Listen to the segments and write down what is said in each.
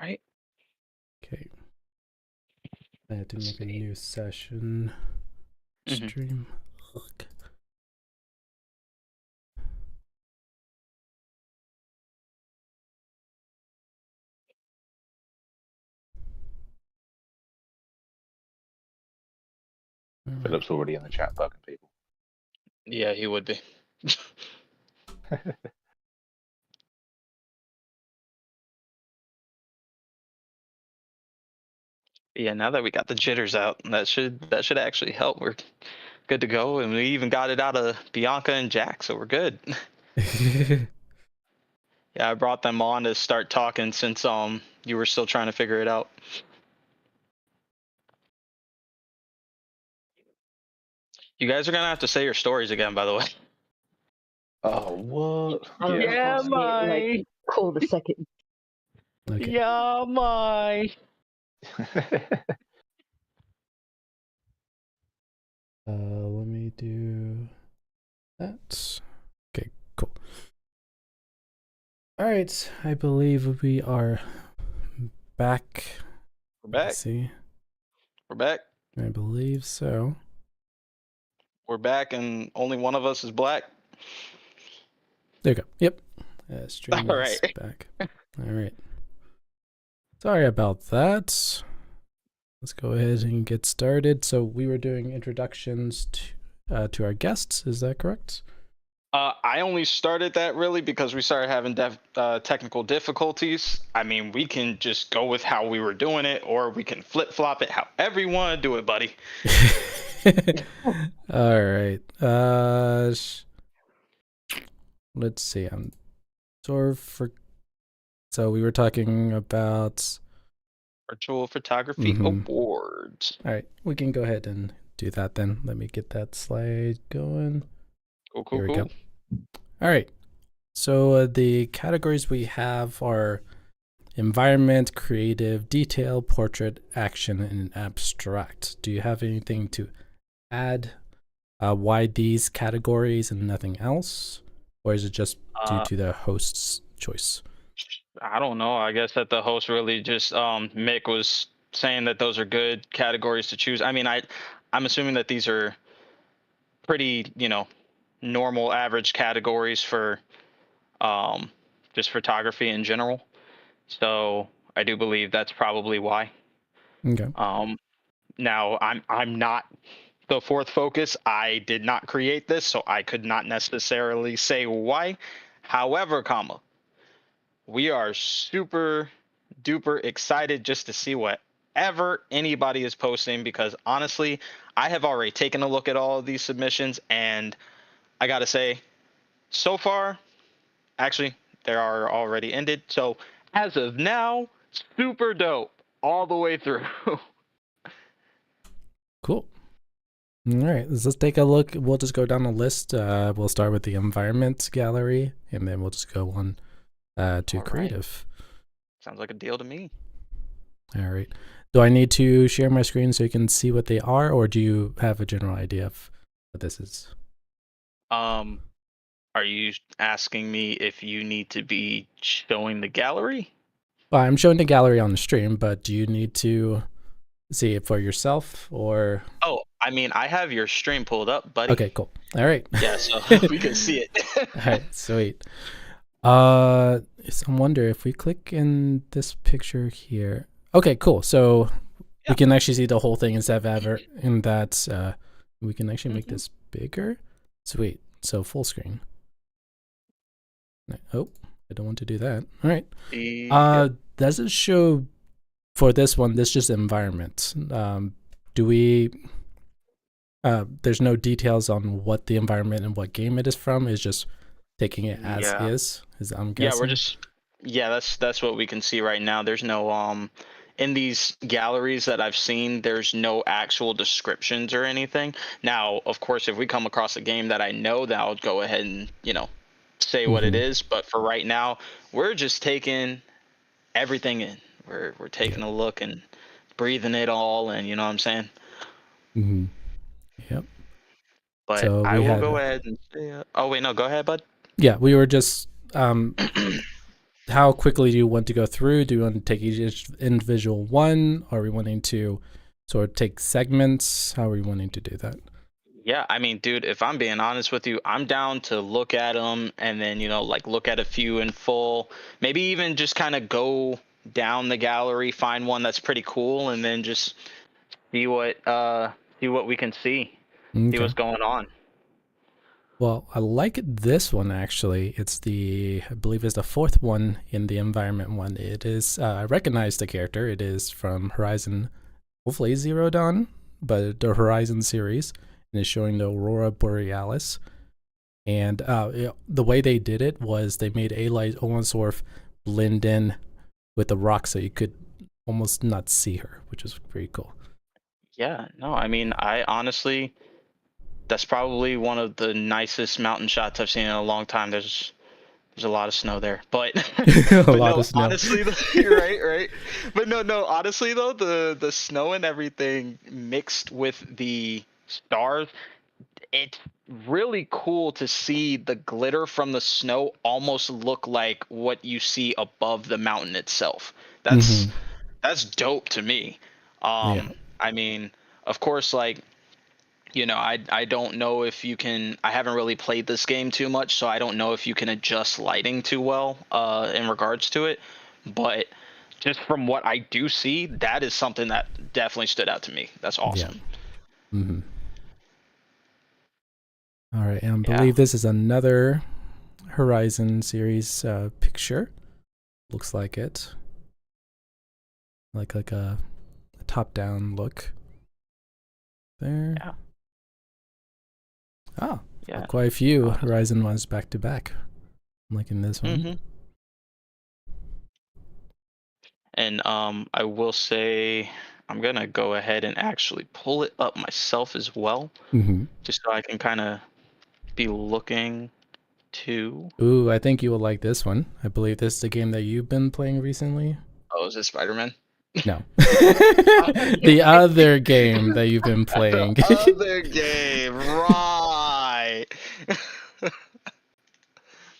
right? Okay. I had to make a new session. Stream. Look. Philip's already in the chat bugging people. Yeah, he would be. Yeah, now that we got the jitters out, that should actually help. We're good to go, and we even got it out of Bianca and Jack, so we're good. Yeah, I brought them on to start talking since you were still trying to figure it out. You guys are gonna have to say your stories again, by the way. Oh, what? Yeah, Like, hold a second. Okay. Yeah, my. Let me do that. Okay, cool. All right, I believe we are back. We're back. Let's see. We're back. I believe so. We're back, and only one of us is black. There you go. Yep. Stream All is right. back. All right. Sorry about that. Let's go ahead and get started. So we were doing introductions to our guests. Is that correct? I only started that really because we started having technical difficulties. I mean, we can just go with how we were doing it, or we can flip-flop it however you want to do it, buddy. All right. Let's see. I'm sort of so we were talking about Virtual Photography Awards. All right, we can go ahead and do that then. Let me get that slide going. Cool. Here we go. All right. So the categories we have are environment, creative, detail, portrait, action, and abstract. Do you have anything to add? Why these categories and nothing else? Or is it just due to the host's choice? I don't know. I guess that the host really just Mick was saying that those are good categories to choose. I mean, I'm assuming that these are pretty, normal average categories for just photography in general. So I do believe that's probably why. Okay. Now I'm not the fourth focus. I did not create this, so I could not necessarily say why. However, we are super duper excited just to see whatever anybody is posting, because honestly, I have already taken a look at all of these submissions, and I gotta say, so far, actually, they are already ended. So as of now, super dope all the way through. Cool. All right, let's take a look. We'll just go down the list. We'll start with the environment gallery, and then we'll just go on to All creative. Right. Sounds like a deal to me. All right. Do I need to share my screen so you can see what they are, or do you have a general idea of what this is? Are you asking me if you need to be showing the gallery? Well, I'm showing the gallery on the stream, but do you need to see it for yourself, or? Oh, I mean, I have your stream pulled up, buddy. Okay, cool. All right. Yeah, so we can see it. All right, sweet. I wonder if we click in this picture here. Okay, cool. So we can actually see the whole thing instead of ever in that. We can actually make this bigger. Sweet. So full screen. Oh, I don't want to do that. All right. Does it show for this one? This just environment. Do we? There's no details on what the environment and what game it is from. It's just taking it as is. I'm guessing. That's what we can see right now. There's no in these galleries that I've seen, there's no actual descriptions or anything. Now, of course, if we come across a game that I know, then I'll go ahead and say what it is. But for right now, we're just taking everything in. We're taking a look and breathing it all in. You know what I'm saying? Yep. But so I will go ahead and say, oh wait, no, go ahead, bud. Yeah, we were just how quickly do you want to go through? Do you want to take each individual one? Are we wanting to sort of take segments? How are we wanting to do that? Yeah, I mean, dude, if I'm being honest with you, I'm down to look at them and then, like look at a few in full. Maybe even just kind of go down the gallery, find one that's pretty cool, and then just see what we can see Okay. what's going on. Well, I like this one actually. It's I believe it's the fourth one in the environment one. It is, I recognize the character. It is from Horizon, hopefully Zero Dawn, but the Horizon series, and it's showing the Aurora Borealis. And the way they did it was they made A-Light almost sort of blend in with the rock so you could almost not see her, which is pretty cool. Yeah, no, I mean, I honestly, that's probably one of the nicest mountain shots I've seen in a long time. There's a lot of snow there, but A but lot no, of snow. honestly, right. But no, honestly though, the snow and everything mixed with the stars, it's really cool to see the glitter from the snow almost look like what you see above the mountain itself. That's Mm-hmm. that's dope to me. Yeah. I mean, of course, like, I don't know if you can. I haven't really played this game too much, so I don't know if you can adjust lighting too well in regards to it. But just from what I do see, that is something that definitely stood out to me. That's Yeah. awesome. Mm-hmm. All right, and I Yeah. believe this is another Horizon series picture. Looks like it, like a top-down look. There. Yeah. Oh, Yeah. quite a few Horizon ones back to back. Like in this one. Mm-hmm. And I will say I'm gonna go ahead and actually pull it up myself as well, Mm-hmm. just so I can kind of be looking to. Ooh, I think you will like this one. I believe this is the game that you've been playing recently. Oh, is it Spider-Man? No. The other game that you've been playing. The other game, right?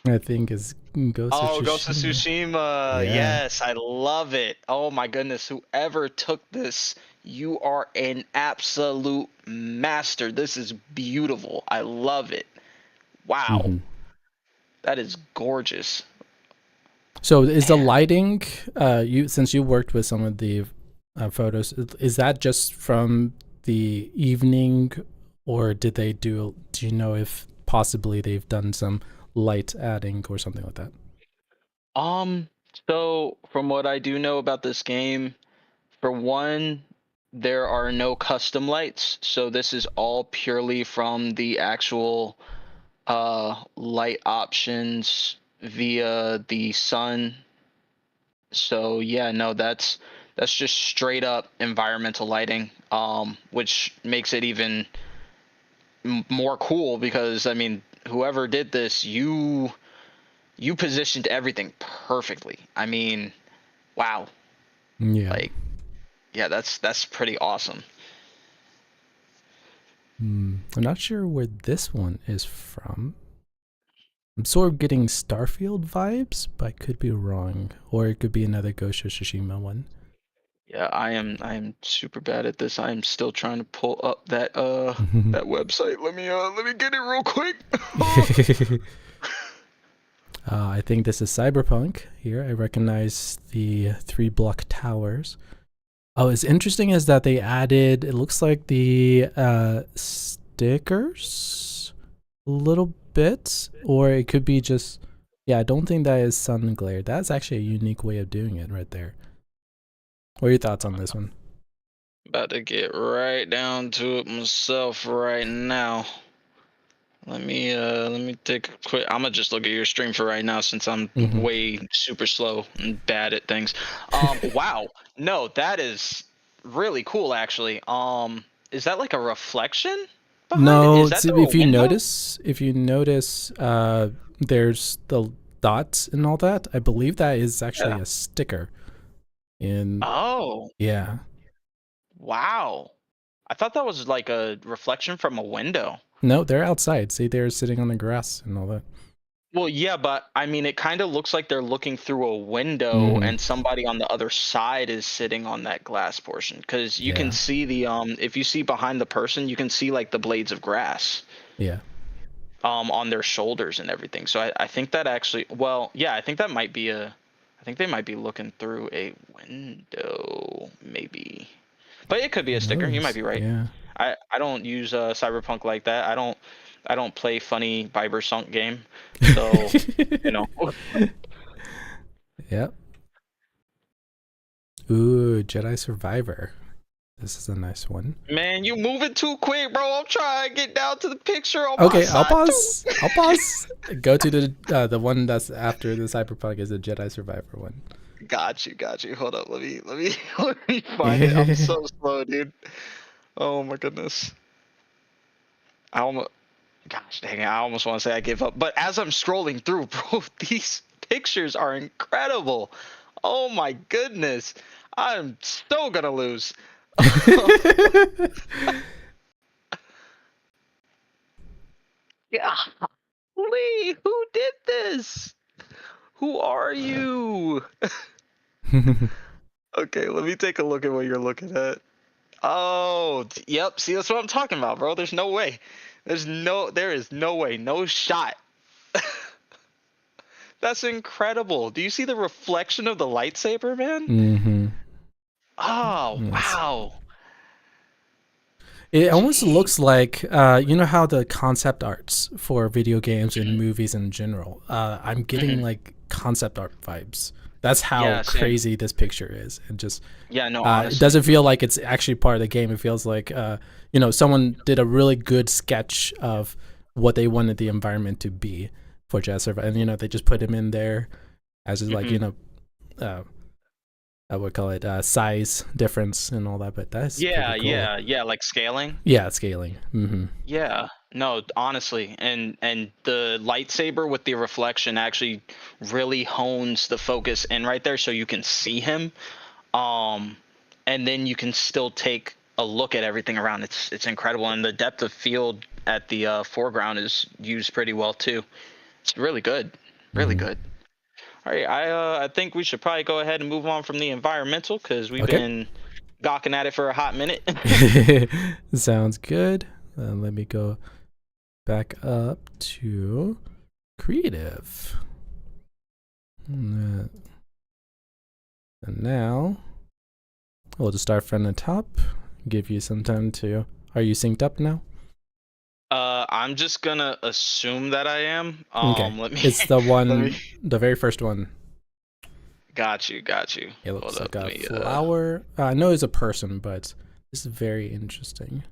I think is Ghost of Tsushima. Ghost of Tsushima. Yeah. Yes, I love it. Oh my goodness, whoever took this, you are an absolute master. This is beautiful. I love it. Wow. Mm-hmm. That is gorgeous. So is the lighting, since you worked with some of the photos, is that just from the evening, or do you know if possibly they've done some light adding or something like that? So from what I do know about this game, for one, there are no custom lights, so this is all purely from the actual light options via the sun. So yeah, no, that's just straight up environmental lighting, which makes it even more cool because I mean, whoever did this, you positioned everything perfectly. I mean, wow. Yeah. Like, yeah, that's pretty awesome. I'm not sure where this one is from. I'm sort of getting Starfield vibes, but I could be wrong. Or it could be another Ghost of Tsushima one. Yeah, I am super bad at this. I am still trying to pull up that that website. Let me get it real quick. I think this is Cyberpunk here. I recognize the 3-block towers. Oh, it's interesting is that they added, it looks like the stickers a little bit, or it could be just, yeah, I don't think that is sun glare. That's actually a unique way of doing it right there. What are your thoughts on this one? About to get right down to it myself right now. Let me take a quick. I'm gonna just look at your stream for right now since I'm way super slow and bad at things. Wow, no, that is really cool actually. Is that like a reflection behind it? No, Is that through a if you window? notice, there's the dots and all that. I believe that is actually Yeah. a sticker. In Oh, yeah. wow. I thought that was like a reflection from a window. No, they're outside. See, they're sitting on the grass and all that. Well, yeah, but I mean, it kind of looks like they're looking through a window, and somebody on the other side is sitting on that glass portion. Because you can Yeah. see the if you see behind the person, you can see like the blades of grass Yeah. on their shoulders and everything. So I think that actually, well, yeah, I think that might be I think they might be looking through a window, maybe. But it could be a sticker. You might Nice. be right. Yeah. I don't use Cyberpunk like that. I don't play funny Biber Sunk game. So, you know. Yep. Ooh, Jedi Survivor. This is a nice one. Man, you moving too quick, bro. I'm trying to get down to the picture on my Okay, I'll side pause. too. I'll pause. Go to the one that's after the Cyberpunk is the Jedi Survivor one. Got you, got you. Hold up, let me find it. I'm so slow, dude. Oh my goodness. I almost Gosh dang it, I almost want to say I give up. But as I'm scrolling through, bro, these pictures are incredible. Oh my goodness. I'm so gonna lose. Yeah. Lee, who did this? Who are you? Okay, let me take a look at what you're looking at. Oh, yep. See, that's what I'm talking about, bro. There's no way. There is no way, no shot. That's incredible. Do you see the reflection of the lightsaber, man? Mm-hmm. Oh, Yes. wow. It almost Gee. looks like you know how the concept arts for video games and Mhm, movies in general. I'm getting mhm. like concept art vibes. That's how Yeah, same. crazy this picture is, and just Yeah, no, it honestly. doesn't feel like it's actually part of the game. It feels like someone did a really good sketch of what they wanted the environment to be for Jazz Survivor, and they just put him in there as just like Hmm. uh, I would call it size difference and all that. But that's pretty Yeah, cool. yeah, yeah, like scaling. Yeah, scaling. Mm-hmm. Yeah, no, honestly, and the lightsaber with the reflection actually really hones the focus in right there, so you can see him, um, and then you can still take a look at everything around. It's incredible, and the depth of field at the foreground is used pretty well too. It's really good, really Mm-hmm. good. All right, I think we should probably go ahead and move on from the environmental because we've Okay. been gawking at it for a hot minute. Sounds good. Let me go back up to creative. And now we'll just start from the top. Give you some time to. Are you synced up now? I'm just gonna assume that I am. Okay. Let me It's the let me. one, the very first one. Got you, got you. It Hold looks up, like let a me. flower. I know it's a person, but this is very interesting.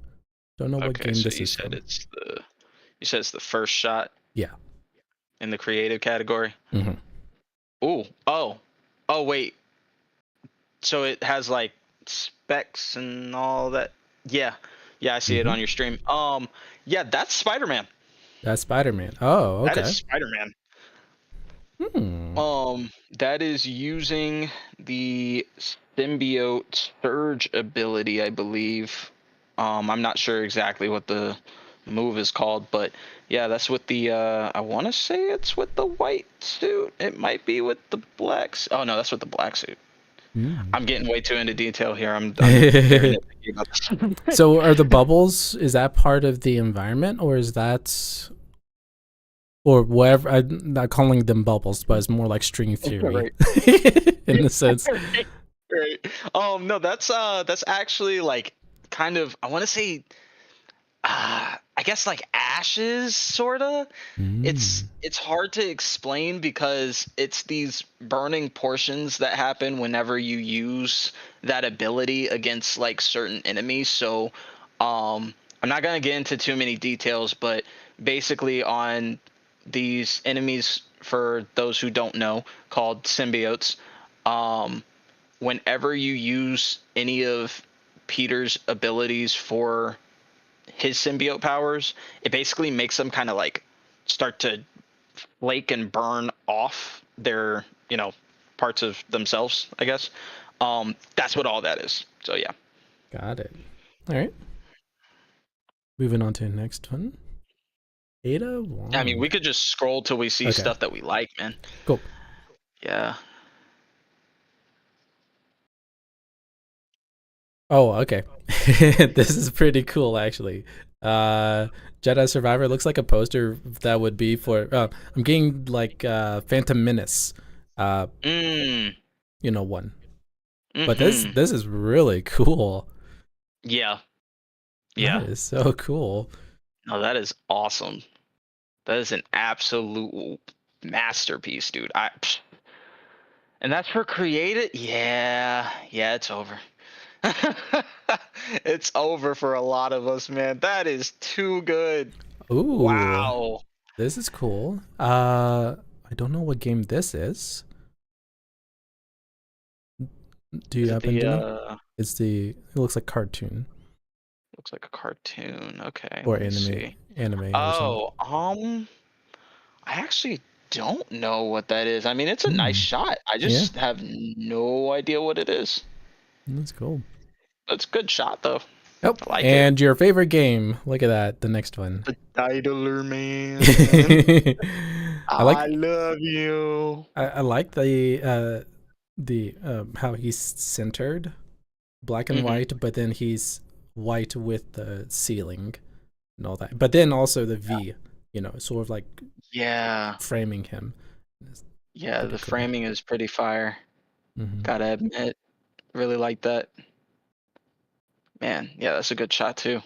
Don't know what Okay, game so this is from. you said it's the first shot Yeah. in the creative category. Mm-hmm. Ooh, oh wait. So it has like specs and all that. Yeah, yeah, I see it Mm-hmm. on your stream. Yeah, that's Spider-Man. That's Spider-Man. Oh, That is okay. Spider-Man. Hmm. That is using the symbiote surge ability, I believe. I'm not sure exactly what the move is called, but yeah, that's with the I want to say it's with the white suit. It might be with the black Oh no, that's with the black suit. Hmm. I'm getting way too into detail here. I'm very nitpicky about this. So are the bubbles, is that part of the environment, or is that, or whatever? I'm not calling them bubbles, but it's more like string theory Right. in a sense. Right. No, that's actually like kind of I want to say I guess like ashes sorta. Mm. It's hard to explain because it's these burning portions that happen whenever you use that ability against like certain enemies. So I'm not gonna get into too many details, but basically on these enemies, for those who don't know, called symbiotes, um whenever you use any of Peter's abilities for his symbiote powers, it basically makes them kind of like start to flake and burn off their, parts of themselves, I guess. That's what all that is. So yeah. Got it. All right. Moving on to the next one. Ada Wong. I mean, we could just scroll till we see Okay. stuff that we like, man. Cool. Yeah. Oh, okay. This is pretty cool, actually. Jedi Survivor looks like a poster that would be for. I'm getting like Phantom Menace, Mm. one. Mm-hmm. But this is really cool. Yeah. Yeah. That is so cool. No, that is awesome. That is an absolute masterpiece, dude. And that's for created? Yeah, it's over. It's over for a lot of us, man. That is too good. Ooh. Wow. This is cool. I don't know what game this is. Do you Is it happen the to know? It looks like cartoon looks like a cartoon. Okay, or let me see. anime or something. Oh, I actually don't know what that is. I mean, it's a nice shot. I just have no idea what it is. That's cool. It's a good shot though. Yep. I like and your favorite game? Look at that. The next one. The Titler, man. I love you. I like the how he's centered, black and white, but then he's white with the ceiling and all that. But then also the V, sort of like framing him. Yeah, the cool. framing is pretty fire. Gotta admit, really like that. Man, yeah, that's a good shot too.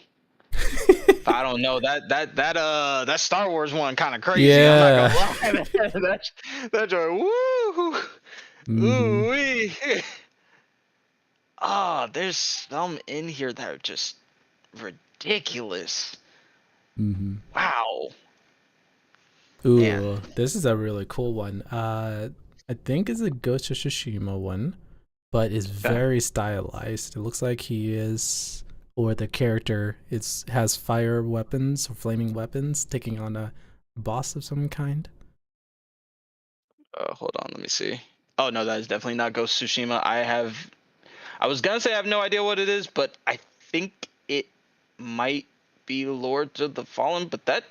I don't know that Star Wars one kind of crazy. Yeah. I'm not gonna lie. That joy, woo, ooh wee. There's some in here that are just ridiculous. Wow. Ooh, Man. This is a really cool one. I think it's a Ghost of Tsushima one, but it's very stylized. It looks like the character has fire weapons or flaming weapons, taking on a boss of some kind. Hold on, let me see. Oh no, that is definitely not Ghost of Tsushima. I was gonna say I have no idea what it is, but I think it might be Lords of the Fallen, but that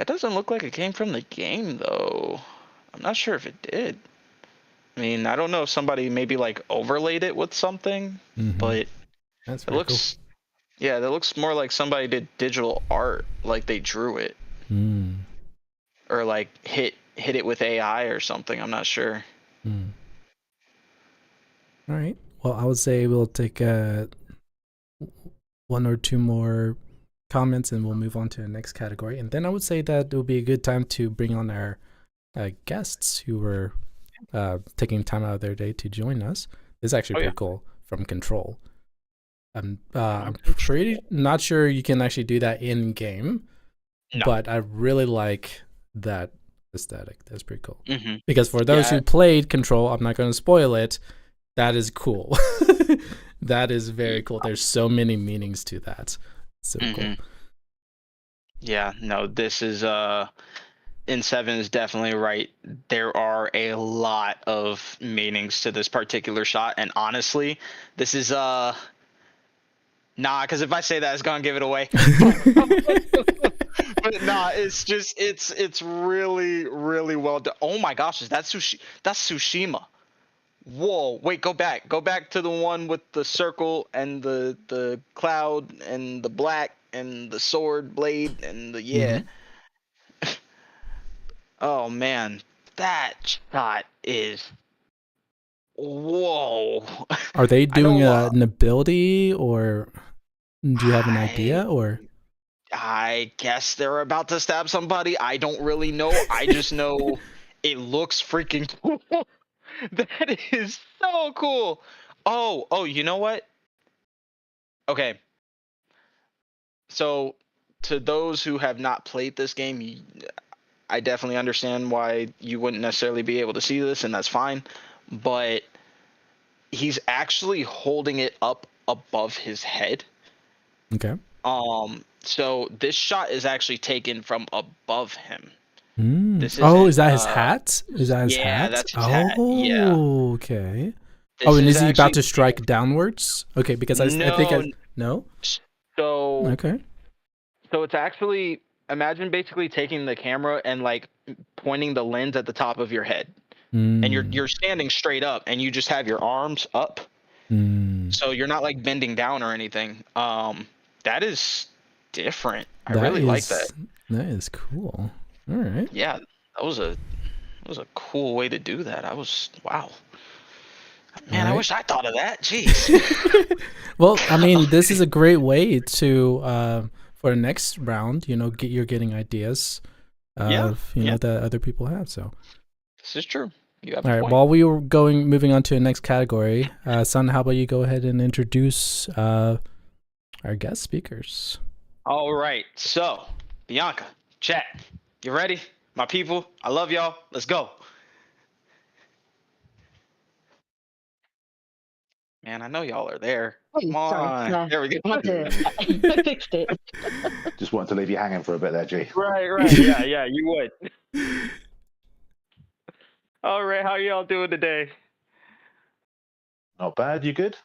doesn't look like it came from the game though. I'm not sure if it did. I mean, I don't know if somebody maybe like overlaid it with something, but That's it looks cool. Yeah, that looks more like somebody did digital art, like they drew it. Or like hit it with AI or something, I'm not sure. All right. Well, I would say we'll take one or two more comments and we'll move on to the next category. And then I would say that it would be a good time to bring on our guests who were taking time out of their day to join us. This is actually pretty cool from Control. I'm pretty not sure you can actually do that in game, but I really like that aesthetic. That's pretty cool. Because for those who played Control, I'm not going to spoil it. That is cool. That is very cool. There's so many meanings to that. So cool. Yeah, no, this is N7 is definitely right. There are a lot of meanings to this particular shot, and honestly, this is because if I say that, it's gonna give it away. But nah, it's really, really well done. Oh my gosh, that's Tsushima. Whoa, wait, go back to the one with the circle and the cloud and the black and the sword blade and the Oh man, that shot is whoa. Are they doing an ability, or do you have an idea, or? I guess they're about to stab somebody. I don't really know. I just know it looks freaking cool. That is so cool. Oh, you know what? Okay. So, to those who have not played this game, I definitely understand why you wouldn't necessarily be able to see this, and that's fine. But he's actually holding it up above his head. Okay. So this shot is actually taken from above him. Is that his hat? Is that his hat? Yeah, that's his hat. Yeah. Okay. And is he about to strike downwards? Okay, because I think no. So okay. So it's actually imagine basically taking the camera and like pointing the lens at the top of your head, and you're standing straight up, and you just have your arms up, so you're not like bending down or anything. That is different. I really like that. That is cool. All right. Yeah, that was a cool way to do that. Wow. Man, I wish I thought of that. Jeez. Well, I mean, this is a great way to for the next round. You're getting ideas of that other people have. So this is true. You have all right. a point. While we were moving on to the next category, Son, how about you go ahead and introduce our guest speakers? All right. So, Bianca, chat, you ready? My people, I love y'all. Let's go. Man, I know y'all are there. Hey, Come sorry. on. There we go. I fixed it. Just wanted to leave you hanging for a bit there, G. Right. Yeah, you would. All right, how y'all doing today? Not bad. You good?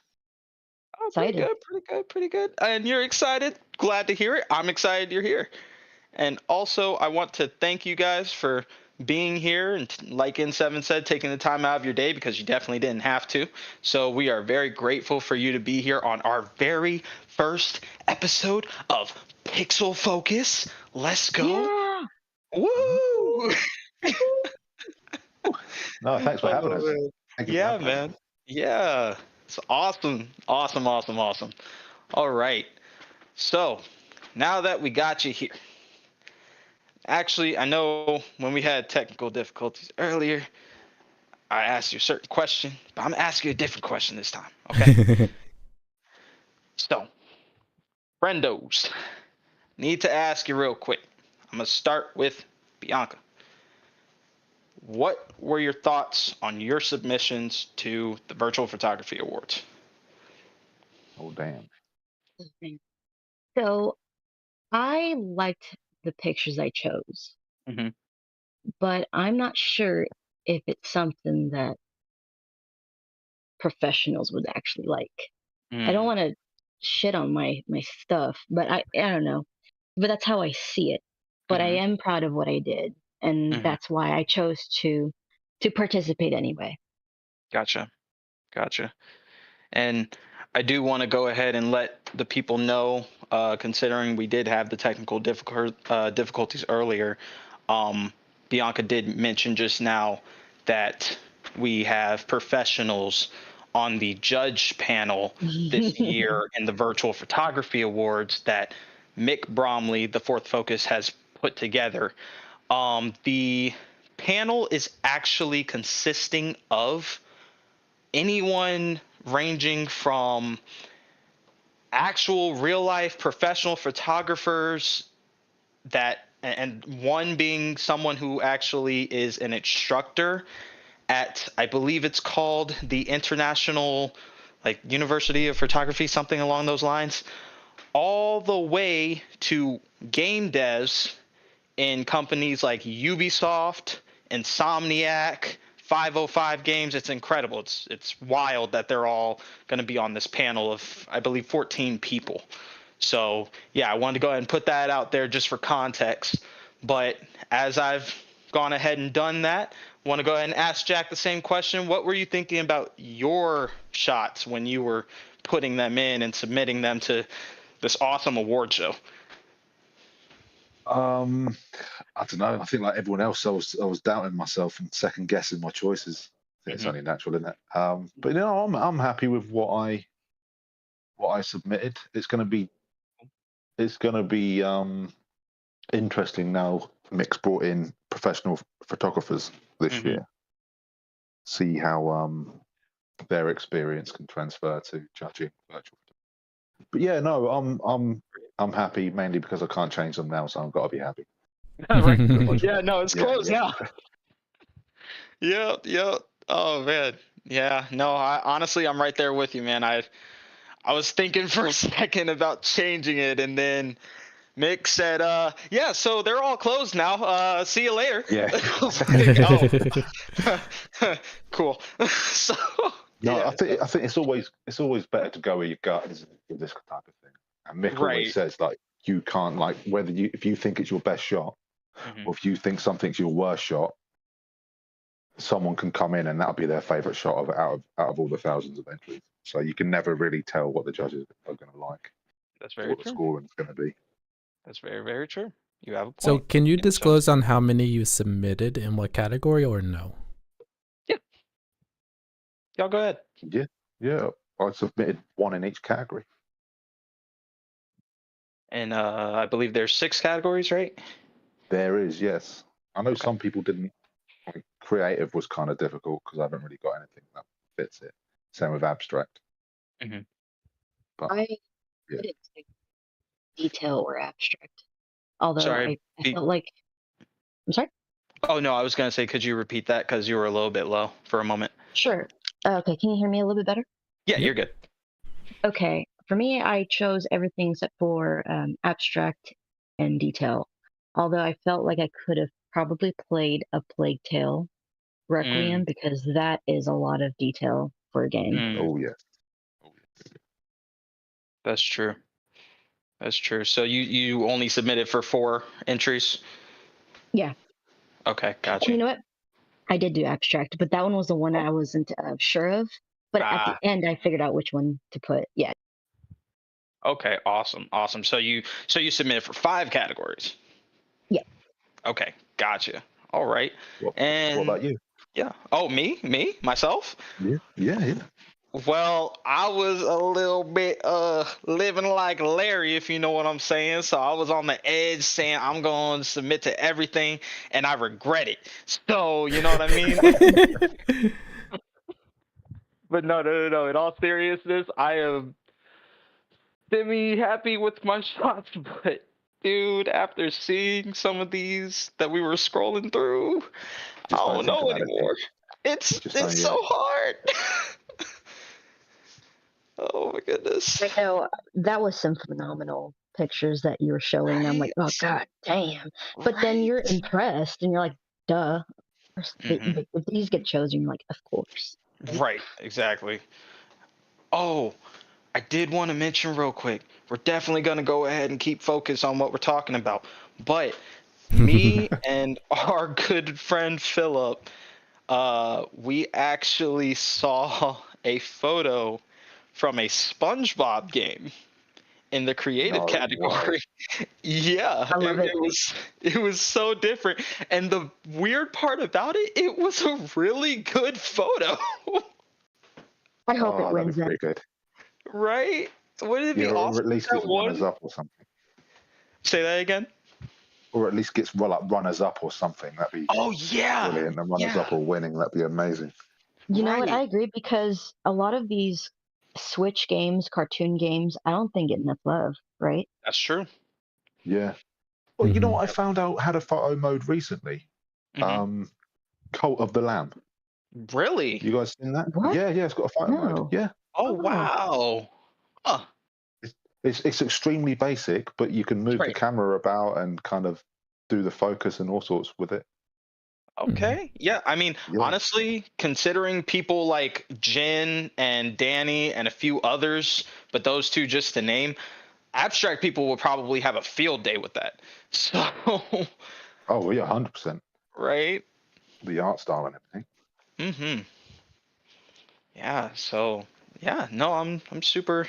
Oh, pretty good. And you're excited? Glad to hear it. I'm excited you're here. And also, I want to thank you guys for being here and, like N7 said, taking the time out of your day, because you definitely didn't have to. So we are very grateful for you to be here on our very first episode of Pixel Focus. Let's go. Yeah. Woo! No, thanks for having us. Thank you for having us. Man. Yeah. It's awesome. All right. So, now that we got you here. Actually, I know when we had technical difficulties earlier, I asked you a certain question, but I'm going to ask you a different question this time, okay? So, friendos, need to ask you real quick. I'm going to start with Bianca. What were your thoughts on your submissions to the Virtual Photography Awards? Oh, damn. So I liked the pictures I chose, but I'm not sure if it's something that professionals would actually like. I don't want to shit on my stuff, but I don't know. But that's how I see it. But I am proud of what I did, and that's why I chose to participate anyway. Gotcha. And I do want to go ahead and let the people know, considering we did have the technical difficulties earlier, Bianca did mention just now that we have professionals on the judge panel this year in the Virtual Photography Awards that Mick Bromley, the Fourth Focus, has put together. The panel is actually consisting of anyone ranging from actual real life professional photographers and one being someone who actually is an instructor at, I believe it's called the International University of Photography, something along those lines, all the way to game devs in companies like Ubisoft, Insomniac, 505 Games. It's incredible. It's wild that they're all going to be on this panel of, I believe, 14 people. So, yeah, I wanted to go ahead and put that out there just for context. But as I've gone ahead and done that, I want to go ahead and ask Jack the same question. What were you thinking about your shots when you were putting them in and submitting them to this awesome award show? I don't know. I think like everyone else, I was doubting myself and second guessing my choices. I think it's only natural, isn't it? But I'm happy with what I submitted. It's gonna be interesting now. Mick's brought in professional photographers this year. See how their experience can transfer to judging virtual. But yeah, no, I'm happy mainly because I can't change them now, so I've got to be happy. Yeah, no, it's closed now. Yep. Oh man. Yeah, no, honestly, I'm right there with you, man. I was thinking for a second about changing it, and then Mick said, yeah, so they're all closed now. See you later. Yeah. Oh. Cool. So no, yeah. I think it's always better to go where your gut is with this type of thing. And Mick always says, like, you can't, like, if you think it's your best shot, or if you think something's your worst shot, someone can come in and that'll be their favorite shot out of all the thousands of entries. So you can never really tell what the judges are going to like. That's very what true. the scoring's going to be. That's very, very true. You have a point. So can you disclose on how many you submitted in what category, or no? Yeah. Y'all go ahead. Yeah. I submitted one in each category. And I believe there's 6 categories, right? There is, yes. I know some people didn't. Like, creative was kind of difficult because I haven't really got anything that fits it. Same with abstract. But I didn't take detail or abstract. Although Sorry. I felt like, I'm sorry? Oh, no, I was going to say, could you repeat that? Because you were a little bit low for a moment. Sure. Okay, can you hear me a little bit better? Yeah, you're good. Okay. For me, I chose everything except for abstract and detail. Although I felt like I could have probably played a Plague Tale Requiem because that is a lot of detail for a game. Oh, yes. That's true. That's true. So you only submitted for 4 entries? Yeah. Okay, gotcha. You know what? I did do abstract, but that one was the one I wasn't sure of. But at the end, I figured out which one to put. Yeah. Okay, awesome. So you submitted for 5 categories? Yeah. Okay, gotcha. All right. What And about you? Yeah. Oh, me? Myself? Yeah. Well, I was a little bit living like Larry, if you know what I'm saying. So I was on the edge saying I'm going to submit to everything, and I regret it. So, you know what I mean? But no. In all seriousness, I am semi-happy with my shots. But, dude, after seeing some of these that we were scrolling through, I don't know anymore. It's so hard. Oh my goodness. I know that was some phenomenal pictures that you were showing. I'm like, oh god damn. But then you're impressed and you're like, duh. If these get chosen, you're like, of course. Right, exactly. Oh, I did want to mention real quick. We're definitely gonna go ahead and keep focus on what we're talking about. But me and our good friend Philip, we actually saw a photo from a SpongeBob game in the creative category. Wow. Yeah, I love it. It was so different, and the weird part about it was a really good photo. I hope it wins That'd be pretty good. Right? Wouldn't it be awesome? Or at least gets runners up or something. Say that again. Or at least gets runners up or something. That'd be brilliant. And runners up or winning, that'd be amazing. You know what? I agree because a lot of these Switch games, cartoon games, I don't think get enough love, right? That's true. Yeah. Well, you know what? I found out had a photo mode recently. Cult of the Lamb. Really? You guys seen that? What? Yeah, it's got a photo mode. Yeah. Oh wow. Huh. It's extremely basic, but you can move the camera about and kind of do the focus and all sorts with it. Okay. Yeah. I mean, honestly, considering people like Jen and Danny and a few others, but those two just to name, abstract people will probably have a field day with that. So. Oh yeah, 100%. Right. The art style and everything. Yeah. So yeah. No, I'm super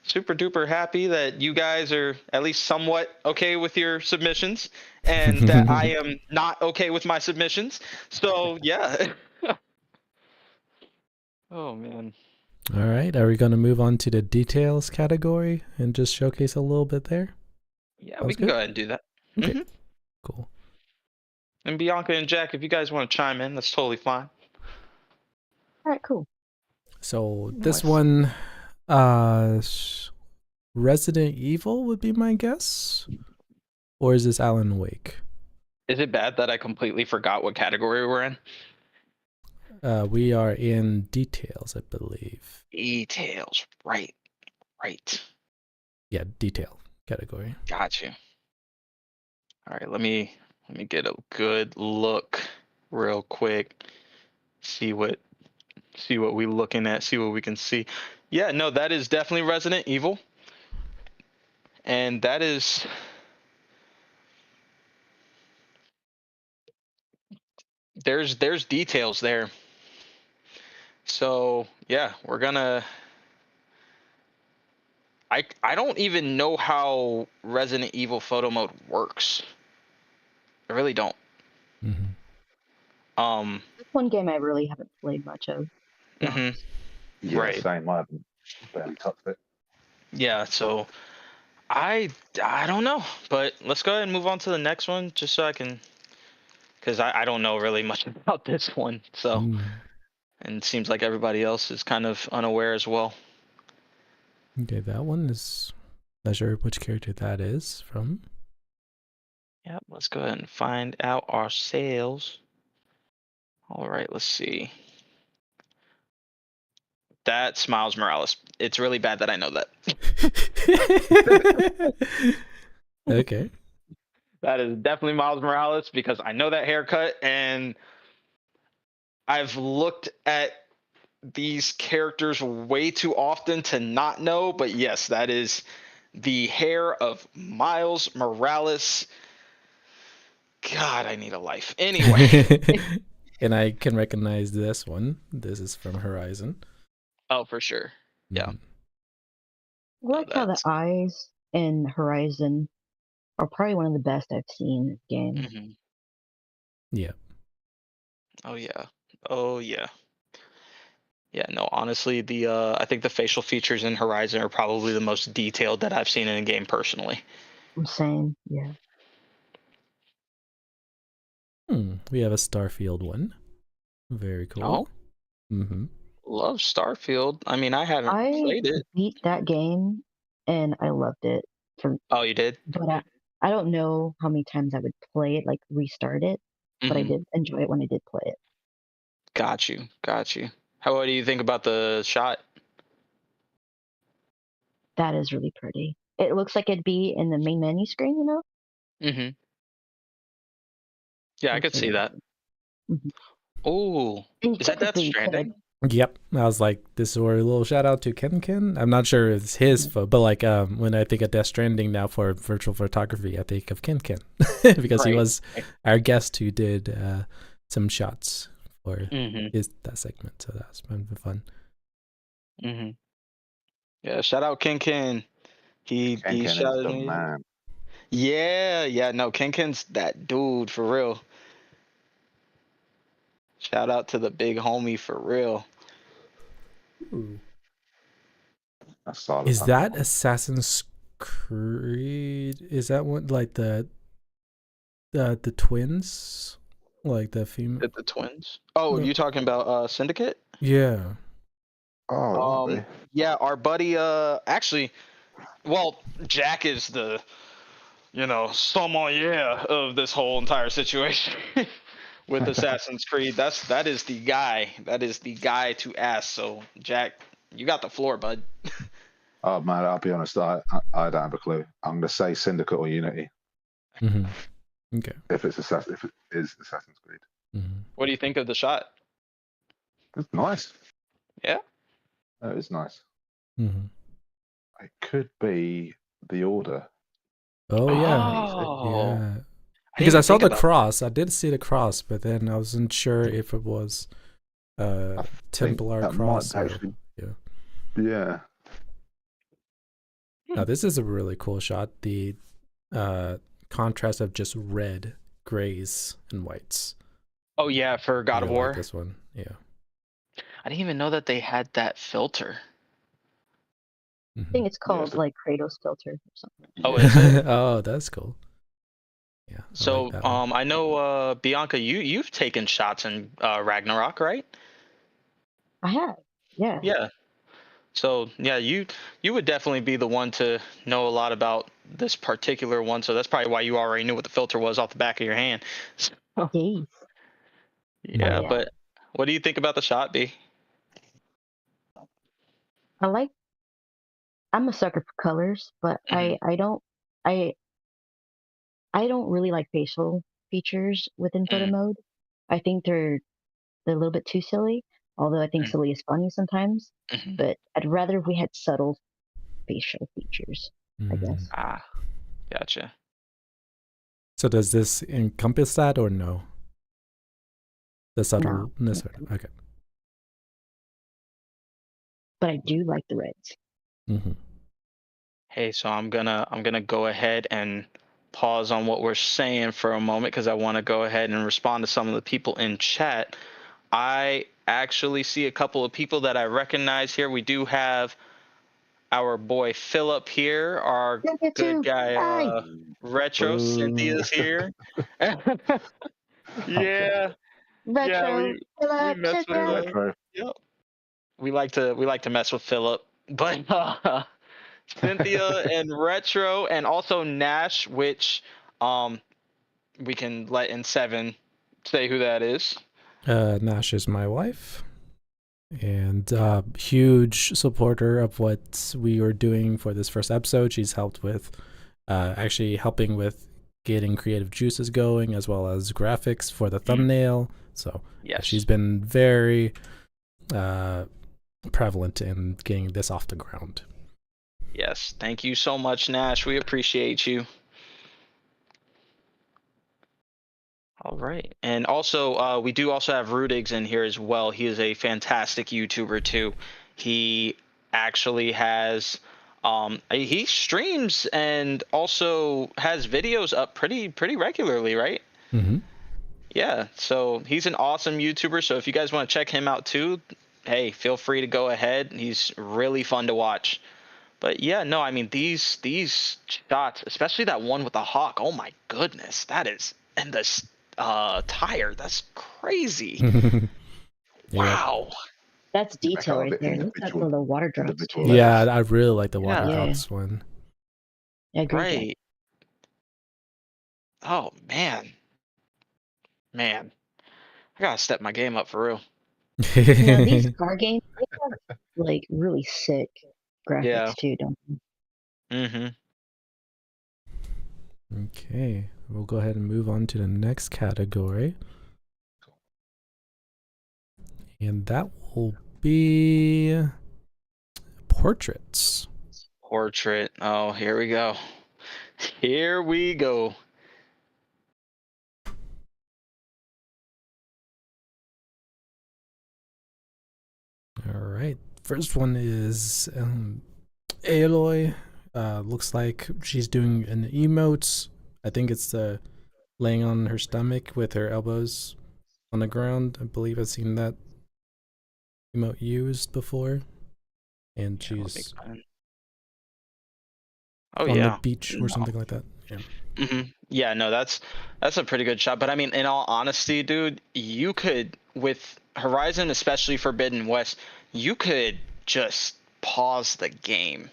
duper happy that you guys are at least somewhat okay with your submissions, and that I am not okay with my submissions. So yeah. Oh man. All right, are we going to move on to the details category and just showcase a little bit there? Yeah, we can go ahead and do that. Okay, cool. And Bianca and Jack, if you guys want to chime in, that's totally fine. All right, cool. So this one, Resident Evil would be my guess, or is this Alan Wake? Is it bad that I completely forgot what category we're in? We are in details, I believe. Details, right. Yeah, detail category. Gotcha. All right, let me get a good look real quick. See what we looking at, see what we can see. Yeah, no, that is definitely Resident Evil. and that is there's details there. So yeah, we're gonna. I don't even know how Resident Evil photo mode works. I really don't. Mm-hmm. That's one game I really haven't played much of, to be honest. Yeah, Right. same. I haven't barely touched it. Yeah, so I don't know, but let's go ahead and move on to the next one, just so I can, because I don't know really much about this one. So, and it seems like everybody else is kind of unaware as well. Okay, that one is. Not sure which character that is from. Yep, let's go ahead and find out ourselves. All right, let's see. That's Miles Morales. It's really bad that I know that. Okay. That is definitely Miles Morales because I know that haircut and I've looked at these characters way too often to not know, but yes, that is the hair of Miles Morales. God, I need a life. Anyway. And I can recognize this one. This is from Horizon. Oh, for sure. Yeah. Mhm. I like how the eyes in Horizon are probably one of the best I've seen in the game. Mm-hmm. Yeah. Oh yeah. Oh yeah. Yeah, no, honestly, I think the facial features in Horizon are probably the most detailed that I've seen in a game personally. I'm saying, yeah. We have a Starfield one. Very cool. Oh, Mm-hmm. love Starfield. I mean, I haven't I played it. beat that game and I loved it. Oh, you did? But I don't know how many times I would play it, like restart it. But I Mm-hmm. did enjoy it when I did play it. Got you. Got you. What do you think about the shot? That is really pretty. It looks like it'd be in the main menu screen, you know? Mm-hmm. Yeah, I Looks could see really that. Mhm. Oh, And is that Death technically you Stranding? could. Yep. I was like, this is where a little shout out to Ken. I'm not sure it's his, but like when I think of Death Stranding now for virtual photography, I think of Ken because he Right. was our guest who did some shots for Mm-hmm. that segment. So that's been fun. Mm-hmm. Yeah, shout out Ken. He Ken is shouted the me. man. Yeah, no, Ken's that dude for real. Shout out to the big homie for real. That's Silent Is Hunter that one. Assassin's Creed? Is that one like the twins? Like the female? The twins. Oh, you talking about Syndicate? Yeah. Oh, it might be. Yeah, our buddy actually, well, Jack is the sommelier of this whole entire situation with Assassin's Creed. That is the guy. That is the guy to ask. So, Jack, you got the floor, bud. Oh man, I'll be honest. I don't have a clue. I'm gonna say Syndicate or Unity. Mm-hmm. Okay. If it is Assassin's Creed, What do you think of the shot? it's nice. Yeah. It is nice. Mm-hmm. It could be The Order. Oh yeah, Oh. yeah. Because I saw the cross. I did see the cross, but then I wasn't sure if it was Templar cross or actually, yeah. Yeah. Now this is a really cool shot. The contrast of just red, grays, and whites. Oh yeah, for God of War. Like this one, yeah. I didn't even know that they had that filter. I think it's called like Kratos filter or something. Oh, is it? Oh, that's cool. Yeah. So, like I know Bianca, you've taken shots in Ragnarok, right? I have. Yeah. Yeah. So yeah, you would definitely be the one to know a lot about this particular one. So that's probably why you already knew what the filter was off the back of your hand. Jeez. Yeah, but what do you think about the shot, B? I'm a sucker for colors, but I don't really like facial features within photo mode. I think they're a little bit too silly, although I think silly is funny sometimes. But I'd rather if we had subtle facial features. I Mm. guess. Ah, gotcha. So does this encompass that or no? The No, subtleness? Okay. but I do like the reds. Mm-hmm. Hey, so I'm gonna go ahead and pause on what we're saying for a moment because I want to go ahead and respond to some of the people in chat. I actually see a couple of people that I recognize here. We do have our boy Philip here, our Cynthia good too. guy Hi. Retro. Boo. Cynthia's here. Okay. Yeah, yeah, Retro. we Philip. mess with Hey, Cynthia. Retro. yep. We like to mess with Philip, but Cynthia and Retro, and also Nash, which um we can let in seven say who that is. Nash is my wife, and huge supporter of what we were doing for this first episode. She's helped with, actually helping with getting creative juices going, as well as graphics for the thumbnail. So Yes. she's been very prevalent in getting this off the ground. Yes. Thank you so much, Nash. We appreciate you. All right. And also, we do also have Rudigs in here as well. He is a fantastic YouTuber too. He actually has he streams and also has videos up pretty regularly, right? Mm-hmm. Yeah. So he's an awesome YouTuber. So if you guys want to check him out too, hey, feel free to go ahead. He's really fun to watch. But yeah, no, I mean these shots, especially that one with the hawk. Oh my goodness, that is, and this tire, that's crazy. Yeah. Wow. That's I like detail how right the there. Look at individual, some of the water drops individual too. Yeah, layers. I really like the water Yeah. Yeah. drops one. I agree with that. Right. Oh man, I gotta step my game up for real. These car games, they have like really sick Yeah. graphics too, don't they? Mm-hmm. Okay, we'll go ahead and move on to the next category. And that will be portraits. Portrait. Oh, here we go. Here we go. All right. First one is Aloy. Looks like she's doing an emote. I think it's laying on her stomach with her elbows on the ground. I believe I've seen that emote used before. And Yeah, let me she's go ahead. Oh on the yeah. beach or something like that. Yeah. Yeah, no, that's a pretty good shot. But I mean, in all honesty, dude, you could with Horizon, especially Forbidden West, you could just pause the game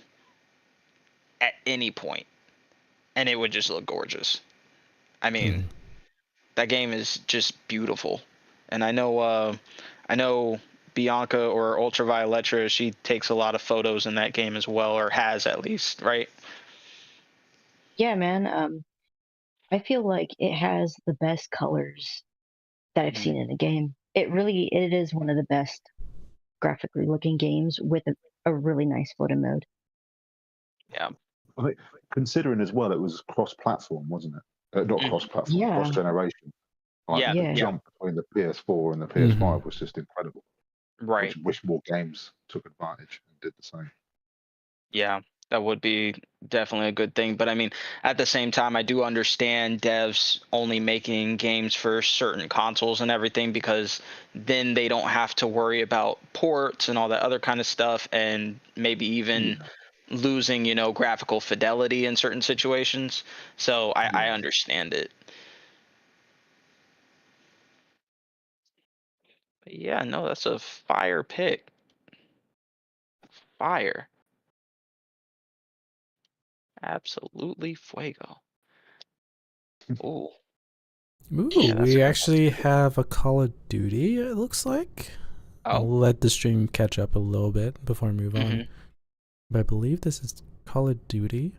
at any point, and it would just look gorgeous. I mean, Mhm. that game is just beautiful, and I know Bianca or Ultra Violetra, she takes a lot of photos in that game as well, or has at least, right? Yeah, man. I feel like it has the best colors that I've Mhm. seen in a game. It is one of the best graphically looking games with a really nice photo mode. Yeah. I think, considering as well, it was cross-platform, wasn't it? Not Mhm. cross-platform, Yeah, cross-generation. Like Yeah. the yeah. Yeah. jump between the PS4 and the Mhm. PS5 was just incredible. Right. Wish more games took advantage and did the same. Yeah, that would be definitely a good thing. But I mean, at the same time, I do understand devs only making games for certain consoles and everything because then they don't have to worry about ports and all that other kind of stuff, and maybe even Yeah, losing, graphical fidelity in certain situations. So I yeah. understand it. But yeah, no, that's a fire pick. Fire. Absolutely fuego. Ooh, Ooh, yeah, that's we a actually have a Call of Duty, it looks like. oh. I'll let the stream catch up a little bit before I move on. Hmm. But I believe this is Call of Duty.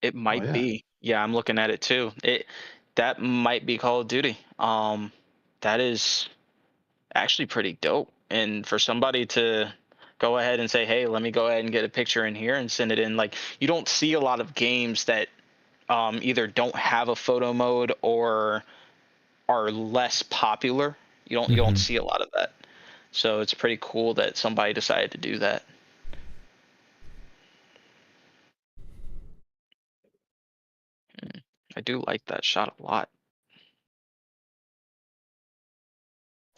It Oh might yeah. be. Yeah, I'm looking at it too. That might be Call of Duty. That is actually pretty dope. And for somebody to go ahead and say, hey, let me go ahead and get a picture in here and send it in. Like, you don't see a lot of games that either don't have a photo mode or are less popular. You don't see a lot of that. So it's pretty cool that somebody decided to do that. I do like that shot a lot.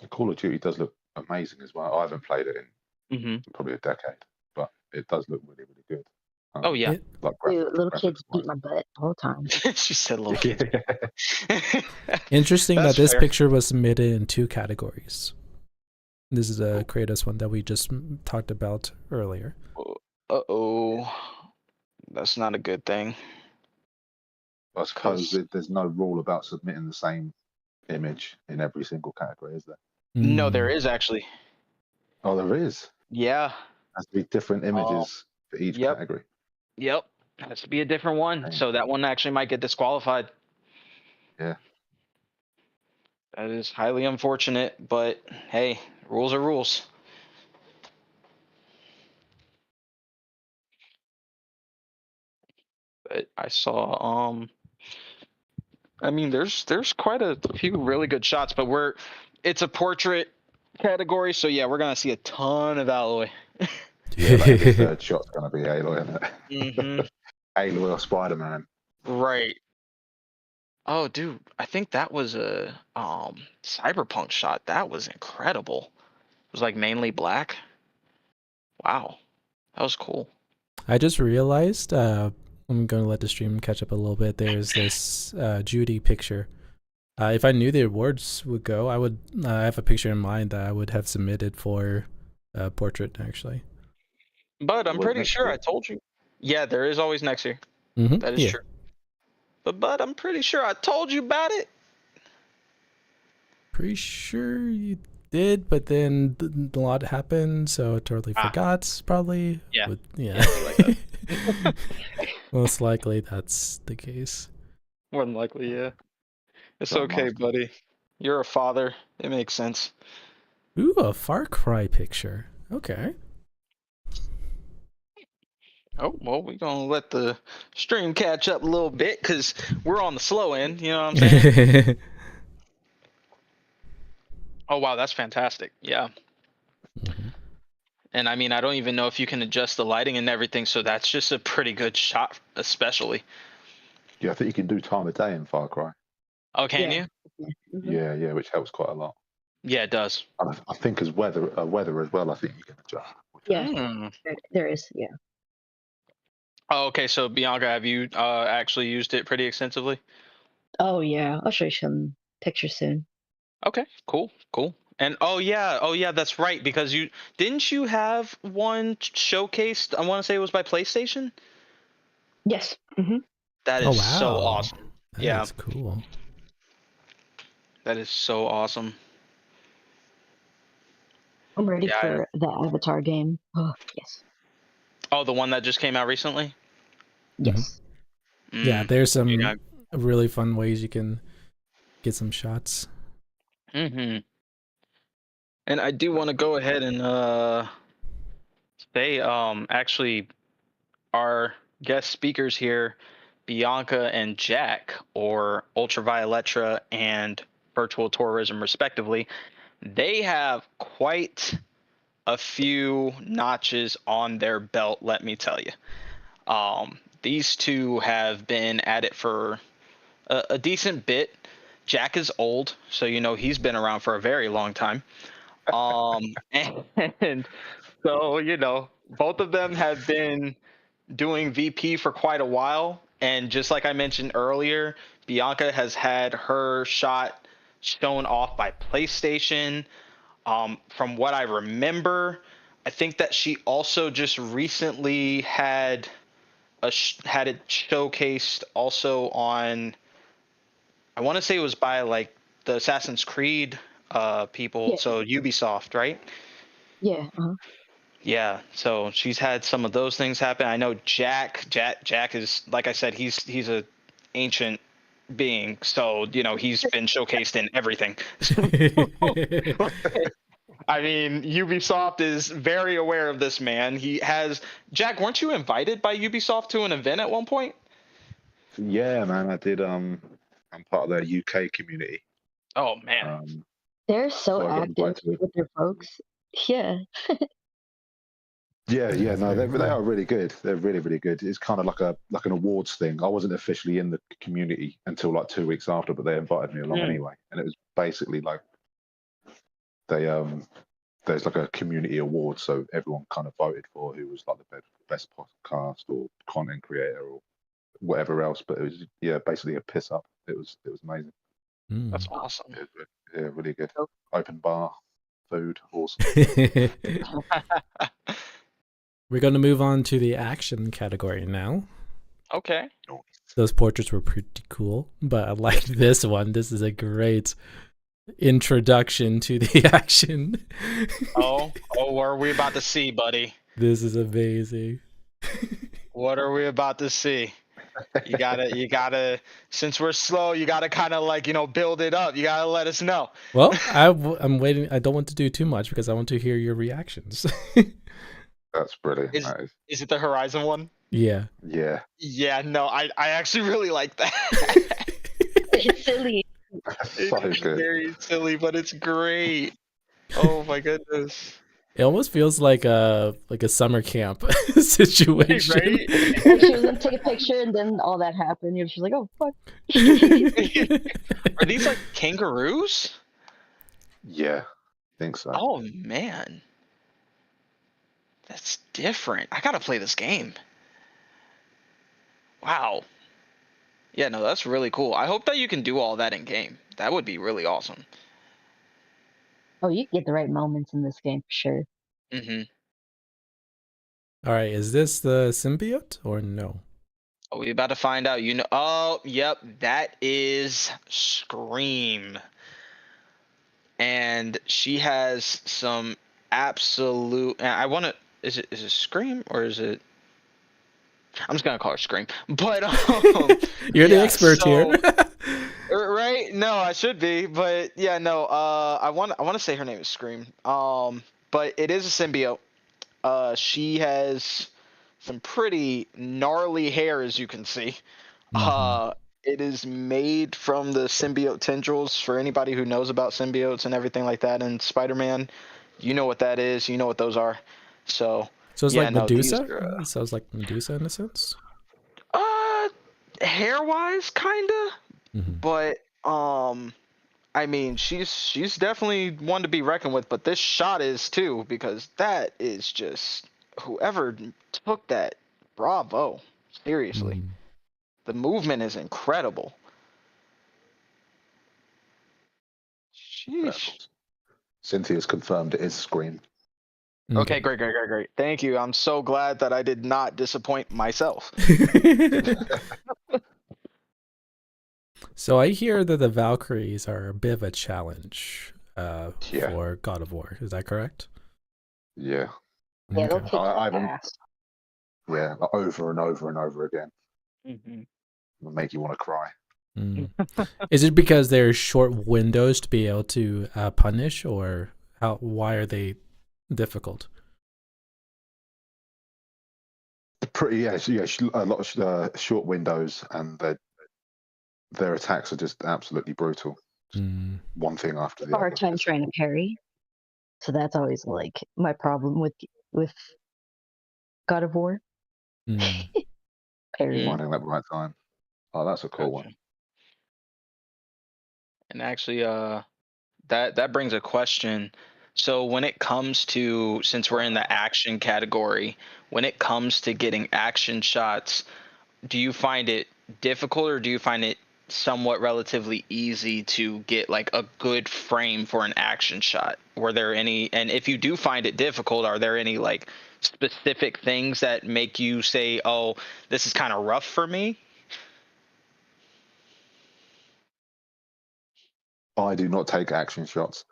Call of Duty does look amazing as well. I haven't played it in probably a decade, but it does look really, really good. Oh yeah, like Dude, little kids beat my butt the whole time. she said little kids. Interesting that this fair. picture was submitted in 2 categories. This is a Kratos one that we just talked about earlier. Uh-oh. That's not a good thing. I suppose there's no rule about submitting the same image in every single category, is there? No, there is actually. Oh, there is? Yeah. Has to be different images for each category. Yep. Has to be a different one. Dang. So that one actually might get disqualified. Yeah. That is highly unfortunate, but hey, rules are rules. But I saw I mean there's quite a few really good shots, but it's a portrait category, so yeah, we're gonna see a ton of Alloy. Yeah, like every third shot's gonna be Aloy, isn't it? Mm-hmm. Aloy or Spider-Man. Right. Oh, dude, I think that was a cyberpunk shot. That was incredible. It was like mainly black. Wow, that was cool. I just realized, I'm going to let the stream catch up a little bit. There's this Judy picture. If I knew the awards would go, I would have a picture in mind that I would have submitted for portrait, actually. But I'm pretty sure I told you. Yeah, there is always next year. That is true. But I'm pretty sure I told you about it. Pretty sure you did, but then a lot happened, so I totally forgot, probably. Yeah. Yeah. Like most likely that's the case. More than likely, yeah. It's okay, buddy. You're a father. It makes sense. Ooh, a Far Cry picture. Okay. Oh, well, we're going to let the stream catch up a little bit because we're on the slow end. You know what I'm saying? Oh, wow. That's fantastic. Yeah. And I mean, I don't even know if you can adjust the lighting and everything. So that's just a pretty good shot, especially. Yeah, I think you can do time of day in Far Cry. Oh, can you? Yeah, which helps quite a lot. Yeah, it does. I think as weather as well, I think you can adjust. Yeah, there is, yeah. Oh, okay. So Bianca, have you actually used it pretty extensively? Oh yeah, I'll show you some pictures soon. Okay, cool. And oh yeah, that's right. Because didn't you have one showcased? I want to say it was by PlayStation. Yes. That is so awesome. That is cool. That is so awesome. I'm ready for the Avatar game. Oh yes. Oh, the one that just came out recently? Yes. Yeah, there's some really fun ways you can get some shots. And I do want to go ahead and say actually our guest speakers here, Bianca and Jack, or Ultra Violetra and Virtual Tourism respectively, they have quite a few notches on their belt, let me tell you. These two have been at it for a decent bit. Jack is old, so he's been around for a very long time. And so both of them have been doing VP for quite a while, and just like I mentioned earlier, Bianca has had her shot shown off by PlayStation. From what I remember, I think that she also just recently had it showcased also on, I want to say it was by like the Assassin's Creed people, so Ubisoft, right? Yeah. Yeah, so she's had some of those things happen. I know Jack is, like I said, he's a ancient being, so he's been showcased in everything. I mean, Ubisoft is very aware of this man. He has Jack. Weren't you invited by Ubisoft to an event at one point? Yeah, man, I did. I'm part of their UK community. Oh man. They're so So I got active invited to it. with their folks. Yeah. Yeah, Yeah, no, very they cool. are really good. They're really, really good. It's kind of like an awards thing. I wasn't officially in the community until like 2 weeks after, but they invited me along anyway. And it was basically like they there's like a community award, so everyone kind of voted for who was like the best podcast or content creator or whatever else. But it was basically a piss up. It was amazing. That's awesome. Yeah, really good. Open bar, food, awesome. We're going to move on to the action category now. Okay. Those portraits were pretty cool, but I liked this one. This is a great introduction to the action. Oh, what are we about to see, buddy? This is amazing. What are we about to see? You gotta. Since we're slow, you gotta kind of like build it up. You gotta let us know. Well, I'm waiting. I don't want to do too much because I want to hear your reactions. That's brilliant. Is it the Horizon one? Yeah. Yeah. Yeah. No, I actually really like that. It's silly. So It's good. very silly, but it's great. Oh my goodness. It almost feels like a summer camp situation. Right? Like she was gonna take a picture and then all that happened. You're just like, oh fuck. Are these like kangaroos? Yeah, I think so. Oh man. That's different. I gotta play this game. Wow. Yeah, no, that's really cool. I hope that you can do all that in game. That would be really awesome. Oh, you get the right moments in this game for sure. Mm-hmm. All right, is this the symbiote or no? Are we about to find out? Oh, yep, that is Scream. And she has some absolute. Is it Scream or is it? I'm just gonna call her Scream. But You're the expert here. Right? No, I should be, but yeah, no. I want to say her name is Scream. But it is a symbiote. She has some pretty gnarly hair, as you can see. It is made from the symbiote tendrils. For anybody who knows about symbiotes and everything like that, and Spider-Man, you know what that is. You know what those are. So it's yeah, like Medusa. It sounds like Medusa in a sense. Hair-wise, kinda. But I mean, she's definitely one to be reckoned with. But this shot is too, because that is just whoever took that. Bravo, seriously. The movement is incredible. Sheesh. Cynthia's confirmed it is Scream. Okay, great. Thank you. I'm so glad that I did not disappoint myself. So I hear that the Valkyries are a bit of a challenge for God of War. Is that correct? Yeah. Yeah, they'll kick your ass. Yeah, over and over and over again. Mm-hmm. It'll make you want to cry. Is it because they're short windows to be able to punish, or why are they difficult? Pretty, a lot of short windows, and their attacks are just absolutely brutal. One thing after the other. Hard time trying to parry. So that's always like my problem with God of War. Parry. Finding that right time. Oh, that's a cool one. And actually, that brings a question. So when it comes to, since we're in the action category, when it comes to getting action shots, do you find it difficult or do you find it somewhat relatively easy to get like a good frame for an action shot? Were there any, and if you do find it difficult, are there any like specific things that make you say, oh, this is kind of rough for me? I do not take action shots.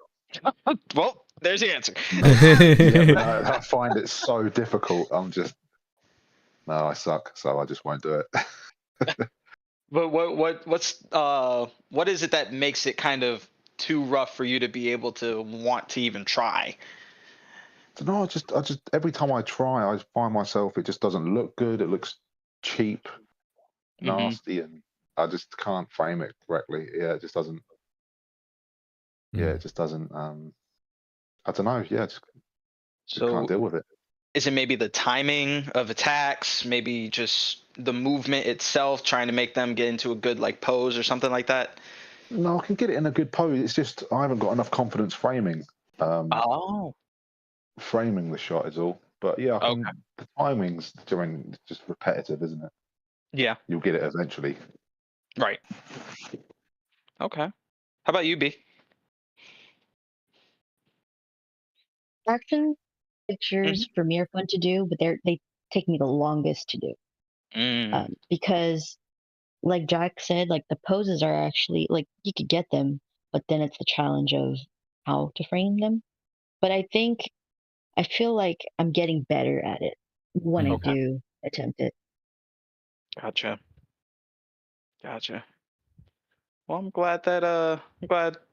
Well, there's the answer. I find it so difficult. I suck, so I just won't do it. But what is it that makes it kind of too rough for you to be able to want to even try? No, I just every time I try, I find myself it just doesn't look good. It looks cheap, Mm-hmm. nasty, and I just can't frame it correctly. Yeah, it just doesn't. Yeah, it just doesn't. I don't know. Yeah, just can't So deal with it. is it maybe the timing of attacks, maybe just the movement itself, trying to make them get into a good like pose or something like that? No, I can get it in a good pose. It's just I haven't got enough confidence Oh, framing the shot is all. But yeah, I okay. can. The timings during just repetitive, isn't it? Yeah, You'll get it eventually. right. Okay. How about you, B? Action Mm-hmm. pictures for me are fun to do, but they take me the longest to do. Mm, Because like Jack said, like the poses are actually like you could get them, but then it's the challenge of how to frame them. But I feel like I'm getting better at it when I okay. do attempt it. Gotcha. Gotcha. Well, I'm glad that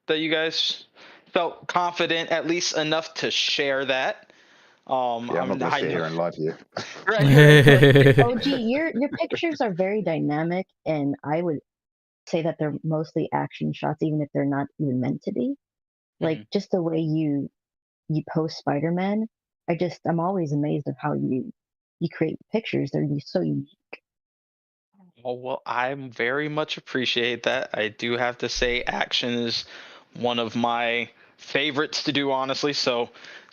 you guys felt confident at least enough to share that. Yeah, I'm not going to I sit know. here and lie to you. Right. OG, your pictures are very dynamic, and I would say that they're mostly action shots, even if they're not even meant to be. Like Mhm. just the way you post Spider-Man, I'm always amazed of how you create pictures. They're so unique. Oh, well, I'm very much appreciate that. I do have to say action is one of my favorites to do, honestly. So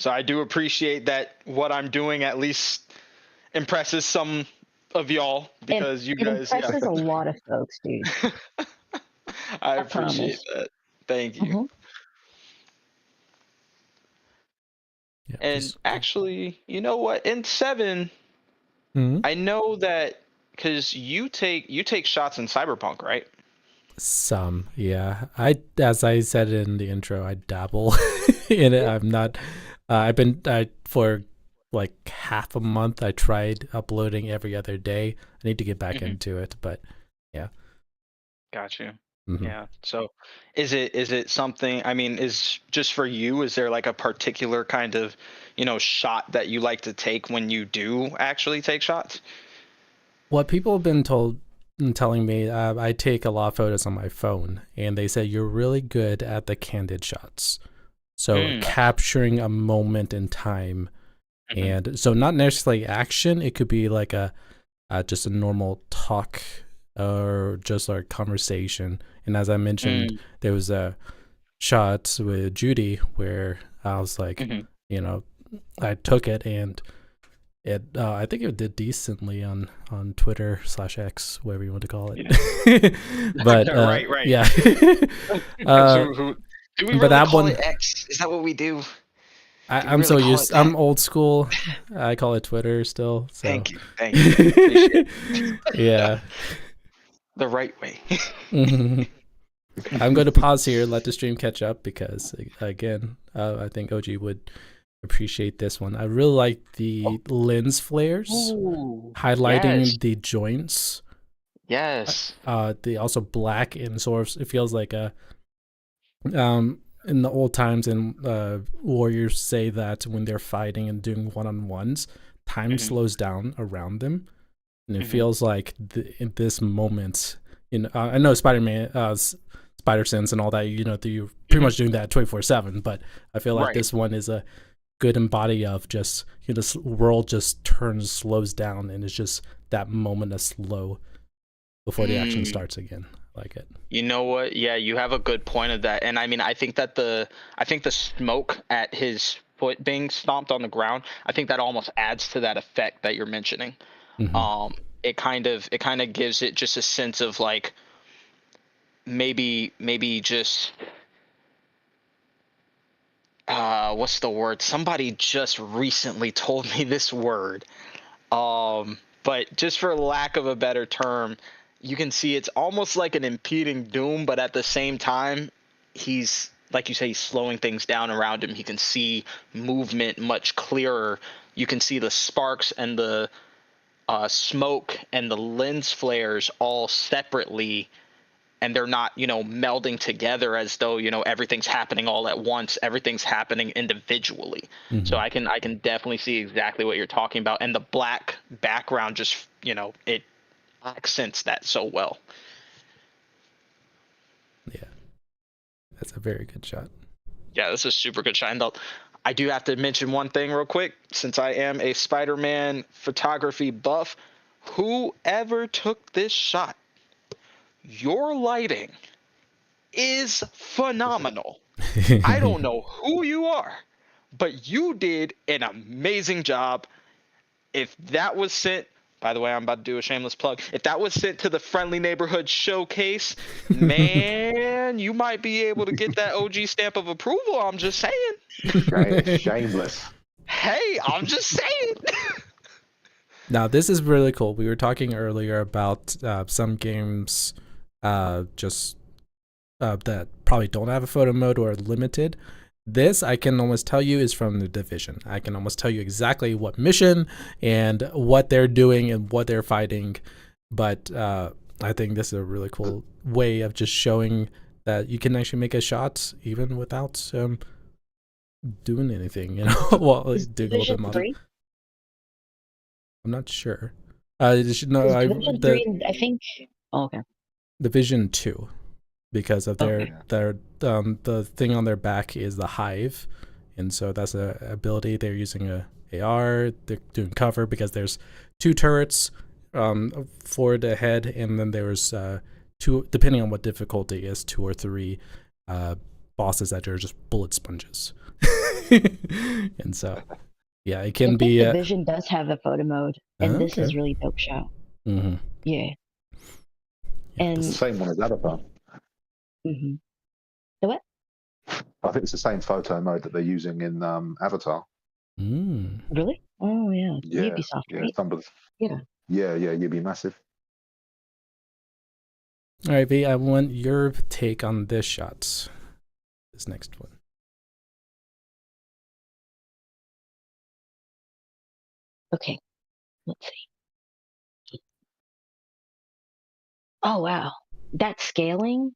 I do appreciate that what I'm doing at least impresses some of y'all It because you it guys, yeah. impresses a lot of folks, dude. I I appreciate promise. that. Thank you. Hmm. Yeah, And just actually, you know what? In seven, Mhm. I know that because you take shots in Cyberpunk, right? Some, yeah. As I said in the intro, I dabble in it. I'm not. I've been for like half a month. I tried uploading every other day. I need to get back Hmm. into it, but yeah. Got you. Hmm. Yeah. So, is it something? I mean, is just for you? Is there like a particular kind of, shot that you like to take when you do actually take shots? What people have been telling me, I take a lot of photos on my phone, and they say you're really good at the candid shots. So Mm. capturing a moment in time, Hmm. and so not necessarily action. It could be like a just a normal talk or just like conversation. And as I mentioned, Mm. there was a shot with Judy where I was like, Hmm. you know, I took it and it I think it did decently on Twitter/X, whatever you want to call Yeah. it. But Right. Right. yeah. Because uh who do we but really that call one it X? Is that what we do? Do we I'm really so call it used. that? I'm old school. I call it Twitter still. So, Thank you. Thank you. Appreciate it. yeah. The right way. Mhm. I'm going to pause here, let the stream catch up because again, I think OG would appreciate this one. I really like the lens flares Ooh, yes, highlighting the joints. yes. The also black and sort of it feels like a in the old times and warriors say that when they're fighting and doing one-on-ones, time Hmm. slows down around them, and it Hmm. feels like in this moment, I know Spider-Man, Spider Sense, and all that. You're pretty Hmm. much doing that 24/7. But I feel like Right. this one is a good embody of just this world just turns, slows down, and it's just that moment of slow before the action Mm. starts again. I like it. You know what? Yeah, you have a good point of that. And I mean, I think the smoke at his foot being stomped on the ground, I think that almost adds to that effect that you're mentioning. Hmm. It kind of gives it just a sense of like maybe just what's the word? Somebody just recently told me this word. But just for lack of a better term, you can see it's almost like an impeding doom, but at the same time, he's like you say, he's slowing things down around him. He can see movement much clearer. You can see the sparks and the smoke and the lens flares all separately and they're not, melding together as though, everything's happening all at once. Everything's happening individually. So I can definitely see exactly what you're talking about, and the black background just, it accents that so well. Yeah, that's a very good shot. Yeah, this is a super good shot. And I do have to mention one thing real quick, since I am a Spider-Man photography buff. Whoever took this shot, your lighting is phenomenal. I don't know who you are, but you did an amazing job. If that was sent, by the way, I'm about to do a shameless plug. If that was sent to the Friendly Neighborhood Showcase, man, you might be able to get that OG stamp of approval. I'm just saying. Shameless. Hey, I'm just saying. Now, this is really cool. We were talking earlier about some games just that probably don't have a photo mode or are limited. This, I can almost tell you, is from The Division. I can almost tell you exactly what mission and what they're doing and what they're fighting. But I think this is a really cool way of just showing that you can actually make a shot even without doing anything, while doing a little bit more. I'm not sure. Division 3, I think. Oh, okay. Division 2, because of their the thing on their back is the hive, and so that's a ability. They're using a AR. They're doing cover because there's 2 turrets forward ahead, and then there's 2, depending on what difficulty is, 2 or 3 bosses that are just bullet sponges. And so yeah, it can be. Division does have a photo mode, and this is really dope shot. Mm-hmm. Yeah. And it's the same one as Avatar. Mm-hmm. The what? I think it's the same photo mode that they're using in Avatar. Really? Oh yeah. Ubisoft, right? Yeah, Ubi massive. All right, V, I want your take on this shot. This next one. Okay, let's see. Oh wow, that scaling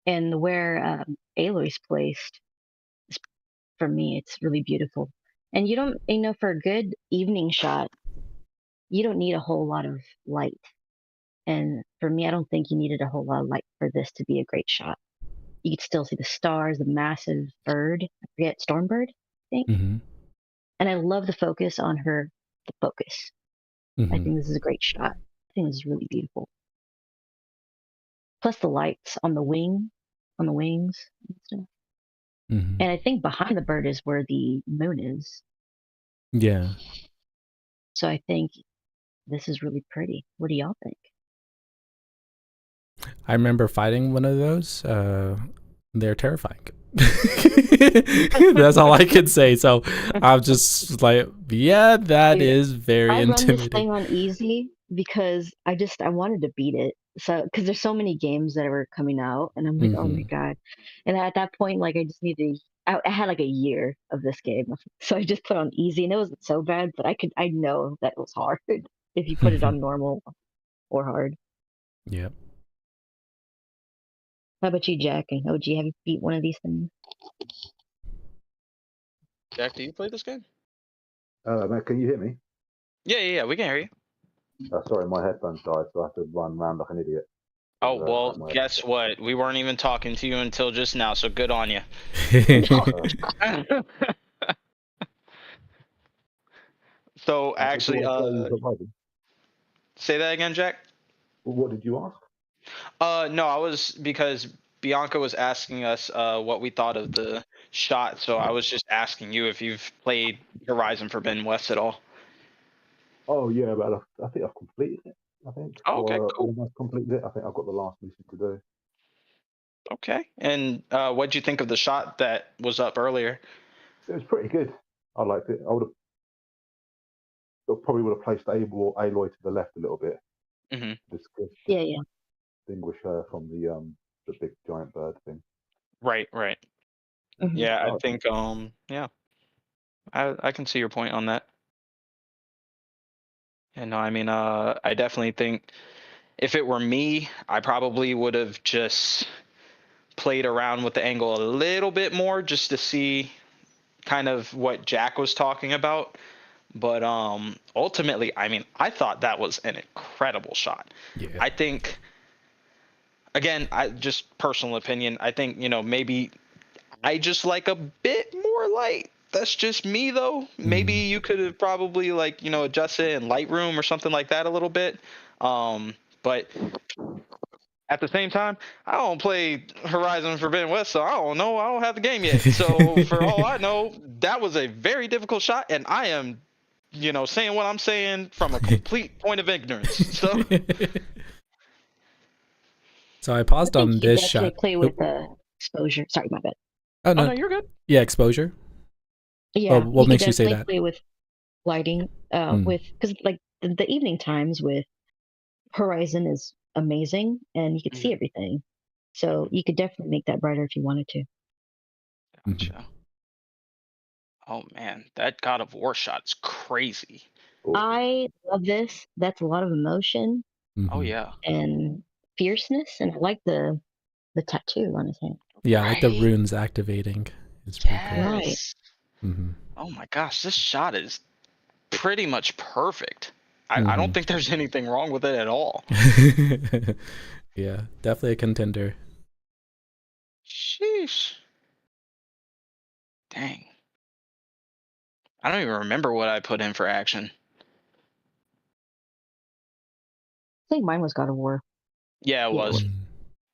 and where Aloy's placed, for me, it's really beautiful. And you don't, for a good evening shot, you don't need a whole lot of light. And for me, I don't think you needed a whole lot of light for this to be a great shot. You could still see the stars, the massive bird. I forget, Stormbird, I think. Mm-hmm. And I love the focus on her. The focus. Mm-hmm. I think this is a great shot. I think this is really beautiful. Plus the lights on the wings and stuff. Mm-hmm. And I think behind the bird is where the moon is. Yeah. So I think this is really pretty. What do y'all think? I remember fighting one of those. They're terrifying. That's all I can say. So I'm just like, yeah, that is very intimidating. I run this thing on easy because I wanted to beat it. So because there's so many games that were coming out, and I'm like, oh my god. And at that point, like I just needed. I had like a year of this game, so I just put on easy, and it wasn't so bad. But I know that it was hard if you put it on normal or hard. Yep. How about you, Jack and OG? Have you beat one of these things? Jack, do you play this game? Matt, can you hear me? Yeah, we can hear you. Sorry, my headphones died, so I have to run around like an idiot. Oh, well, guess what? We weren't even talking to you until just now, so good on you. So, actually, say that again, Jack? What did you ask? No, because Bianca was asking us what we thought of the shot, so I was just asking you if you've played Horizon Forbidden West at all. Oh, yeah, but I think I've completed it. I think. Oh, okay, cool. Almost completed it. I think I've got the last mission to do. Okay, and what'd you think of the shot that was up earlier? It was pretty good. I liked it. I probably would have placed Aloy to the left a little bit. Mm-hmm. Yeah. Distinguish her from the big giant bird thing. Right. Mm-hmm. Yeah, I think yeah, I can see your point on that. Yeah, no, I mean, I definitely think if it were me, I probably would have just played around with the angle a little bit more just to see kind of what Jack was talking about. But ultimately, I mean, I thought that was an incredible shot. Yeah. I think, again, I just personal opinion, I think, maybe I just like a bit more light. That's just me though. Maybe you could have probably adjusted it in Lightroom or something like that a little bit. But at the same time, I don't play Horizon Forbidden West, so I don't know. I don't have the game yet. So for all I know, that was a very difficult shot, and I am, saying what I'm saying from a complete point of ignorance. So So I paused I think on you this definitely shot. play with the exposure. Sorry, my bad. Oh oh no, no, you're good. yeah, exposure. Yeah, What you could makes you say definitely that? play with lighting, with because like the evening times with Horizon is amazing, and you could see everything. So you could definitely make that brighter if you wanted to. Gotcha. Oh man, that God of War shot is crazy. I love this. That's a lot of emotion Oh yeah. and fierceness, and I like the tattoo on his hand. Yeah, I like the Right. runes activating. It's pretty cool. Right. Yes. Mm-hmm. Oh my gosh, this shot is pretty much perfect. I don't think there's anything wrong with it at all. Yeah, definitely a contender. Sheesh. Dang. I don't even remember what I put in for action. I think mine was God of War. Yeah, it Yeah, was.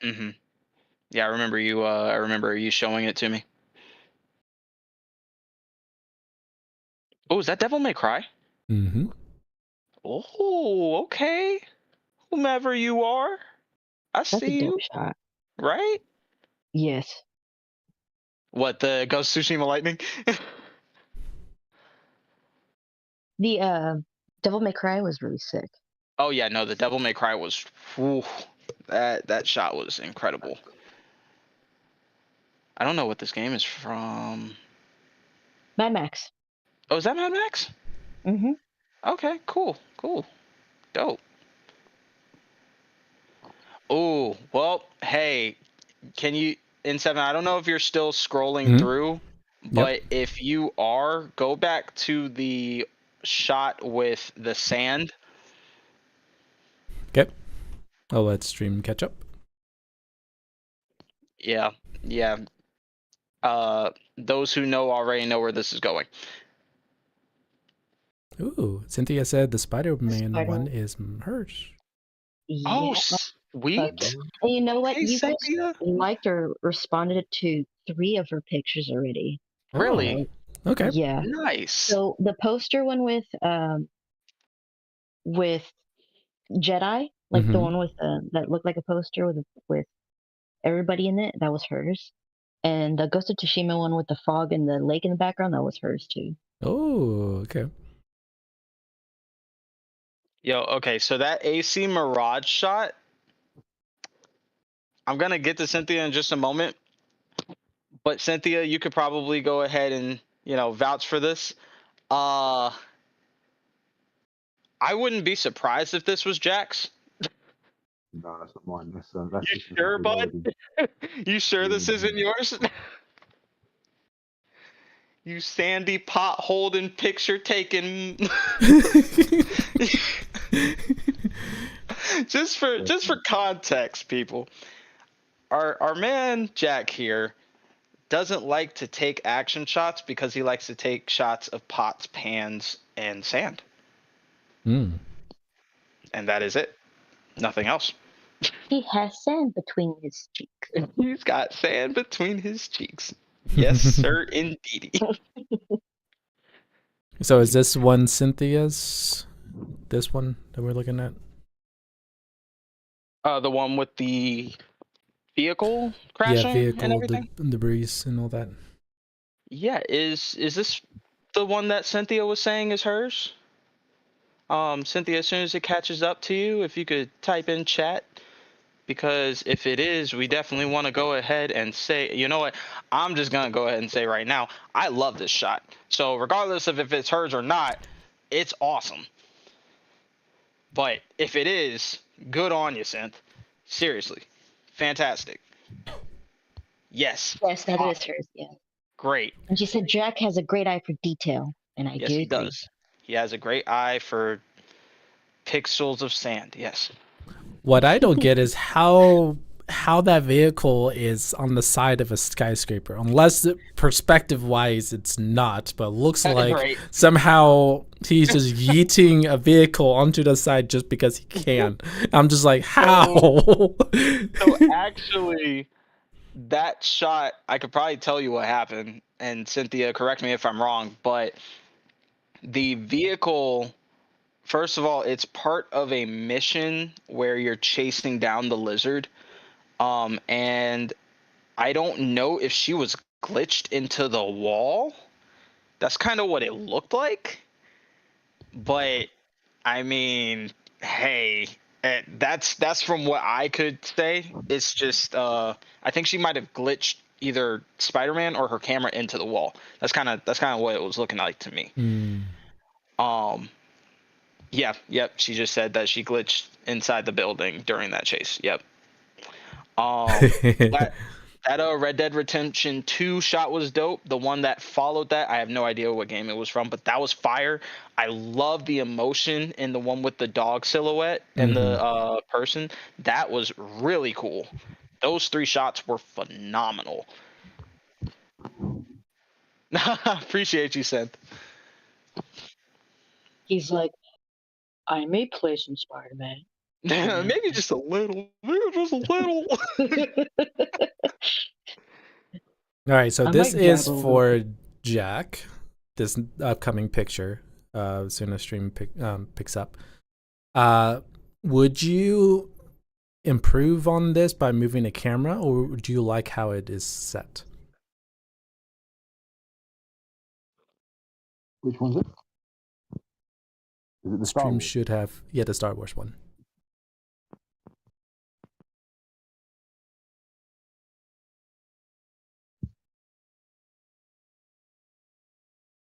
Mm-hmm. Yeah, I remember you. I remember you showing it to me. Oh, is that Devil May Cry? Mm-hmm. Oh, okay. Whomever you are, I that's a see dope you. shot. Right? Yes. What, the Ghost of Tsushima Lightning? The Devil May Cry was really sick. Oh yeah, no, the Devil May Cry was. Whew, that shot was incredible. I don't know what this game is from. Mad Max. Oh, is that Mad Max? Mm-hmm. Okay, cool, dope. Oh, well, hey, can you in seven? I don't know if you're still scrolling Mm-hmm. through, Yep. but if you are, go back to the shot with the sand. Okay. I'll let stream catch up. Yeah, yeah. Those who know already know where this is going. Ooh, Cynthia said the Spider-Man Spider. one is hers. Oh, Yeah. sweet. And you know what? Okay, You guys Cynthia. liked or responded to 3 of her pictures already. Oh, Really okay. Yeah. nice. So the poster one with Jedi, like the one with that looked like a poster with everybody in it, that was hers. And the Ghost of Tsushima one with the fog and the lake in the background, that was hers too. Oh, okay. Yo, okay, so that AC Mirage shot, I'm gonna get to Cynthia in just a moment, but Cynthia, you could probably go ahead and vouch for this. Uh, I wouldn't be surprised if this was Jack's. No, that's not mine. That's You just the sure, thing bud? already. You sure this isn't yours? You sandy pot holding picture taking. just for context, people. Our man Jack here doesn't like to take action shots because he likes to take shots of pots, pans, and sand. Mm. And that is it. Nothing else. He has sand between his cheeks. He's got sand between his cheeks. Yes, sir, indeedy. So is this one Cynthia's? This one that we're looking at? The one with the vehicle Yeah, crashing and vehicle, everything. the breeze and all that. Yeah, is this the one that Cynthia was saying is hers? Cynthia, as soon as it catches up to you, if you could type in chat, because if it is, we definitely want to go ahead and say, you know what? I'm just gonna go ahead and say right now, I love this shot. So regardless of if it's hers or not, it's awesome. But if it is, Good on you, Synth. Seriously. Fantastic. Yes. Yes, that is hers. Yeah. Great. And she said Jack has a great eye for detail, and I Yes, do he agree. does. He has a great eye for pixels of sand. Yes. What I don't get is how that vehicle is on the side of a skyscraper, unless perspective wise it's not, but looks like Right. somehow he's just yeeting a vehicle onto the side just because he can. I'm just like, how? So actually, that shot, I could probably tell you what happened, and Cynthia, correct me if I'm wrong, but the vehicle, first of all, it's part of a mission where you're chasing down the lizard. And I don't know if she was glitched into the wall. That's kind of what it looked like. But I mean, hey, that's from what I could say. It's just I think she might have glitched either Spider-Man or her camera into the wall. That's kind of what it was looking like to me. Um yeah, yep, she just said that she glitched inside the building during that chase. Yep. That Red Dead Redemption 2 shot was dope. The one that followed that, I have no idea what game it was from, but that was fire. I love the emotion in the one with the dog silhouette and the person. That was really cool. Those 3 shots were phenomenal. Appreciate you, Seth. He's like, I may play some Spider-Man. Maybe just a little. Maybe just a little. All right, so I this might is dabble a for Jack. This upcoming picture, as soon as stream picks up. Would you improve on this by moving the camera, or do you like how it is set? Which one's it? Is it the Star Stream Wars? should have, the Star Wars one.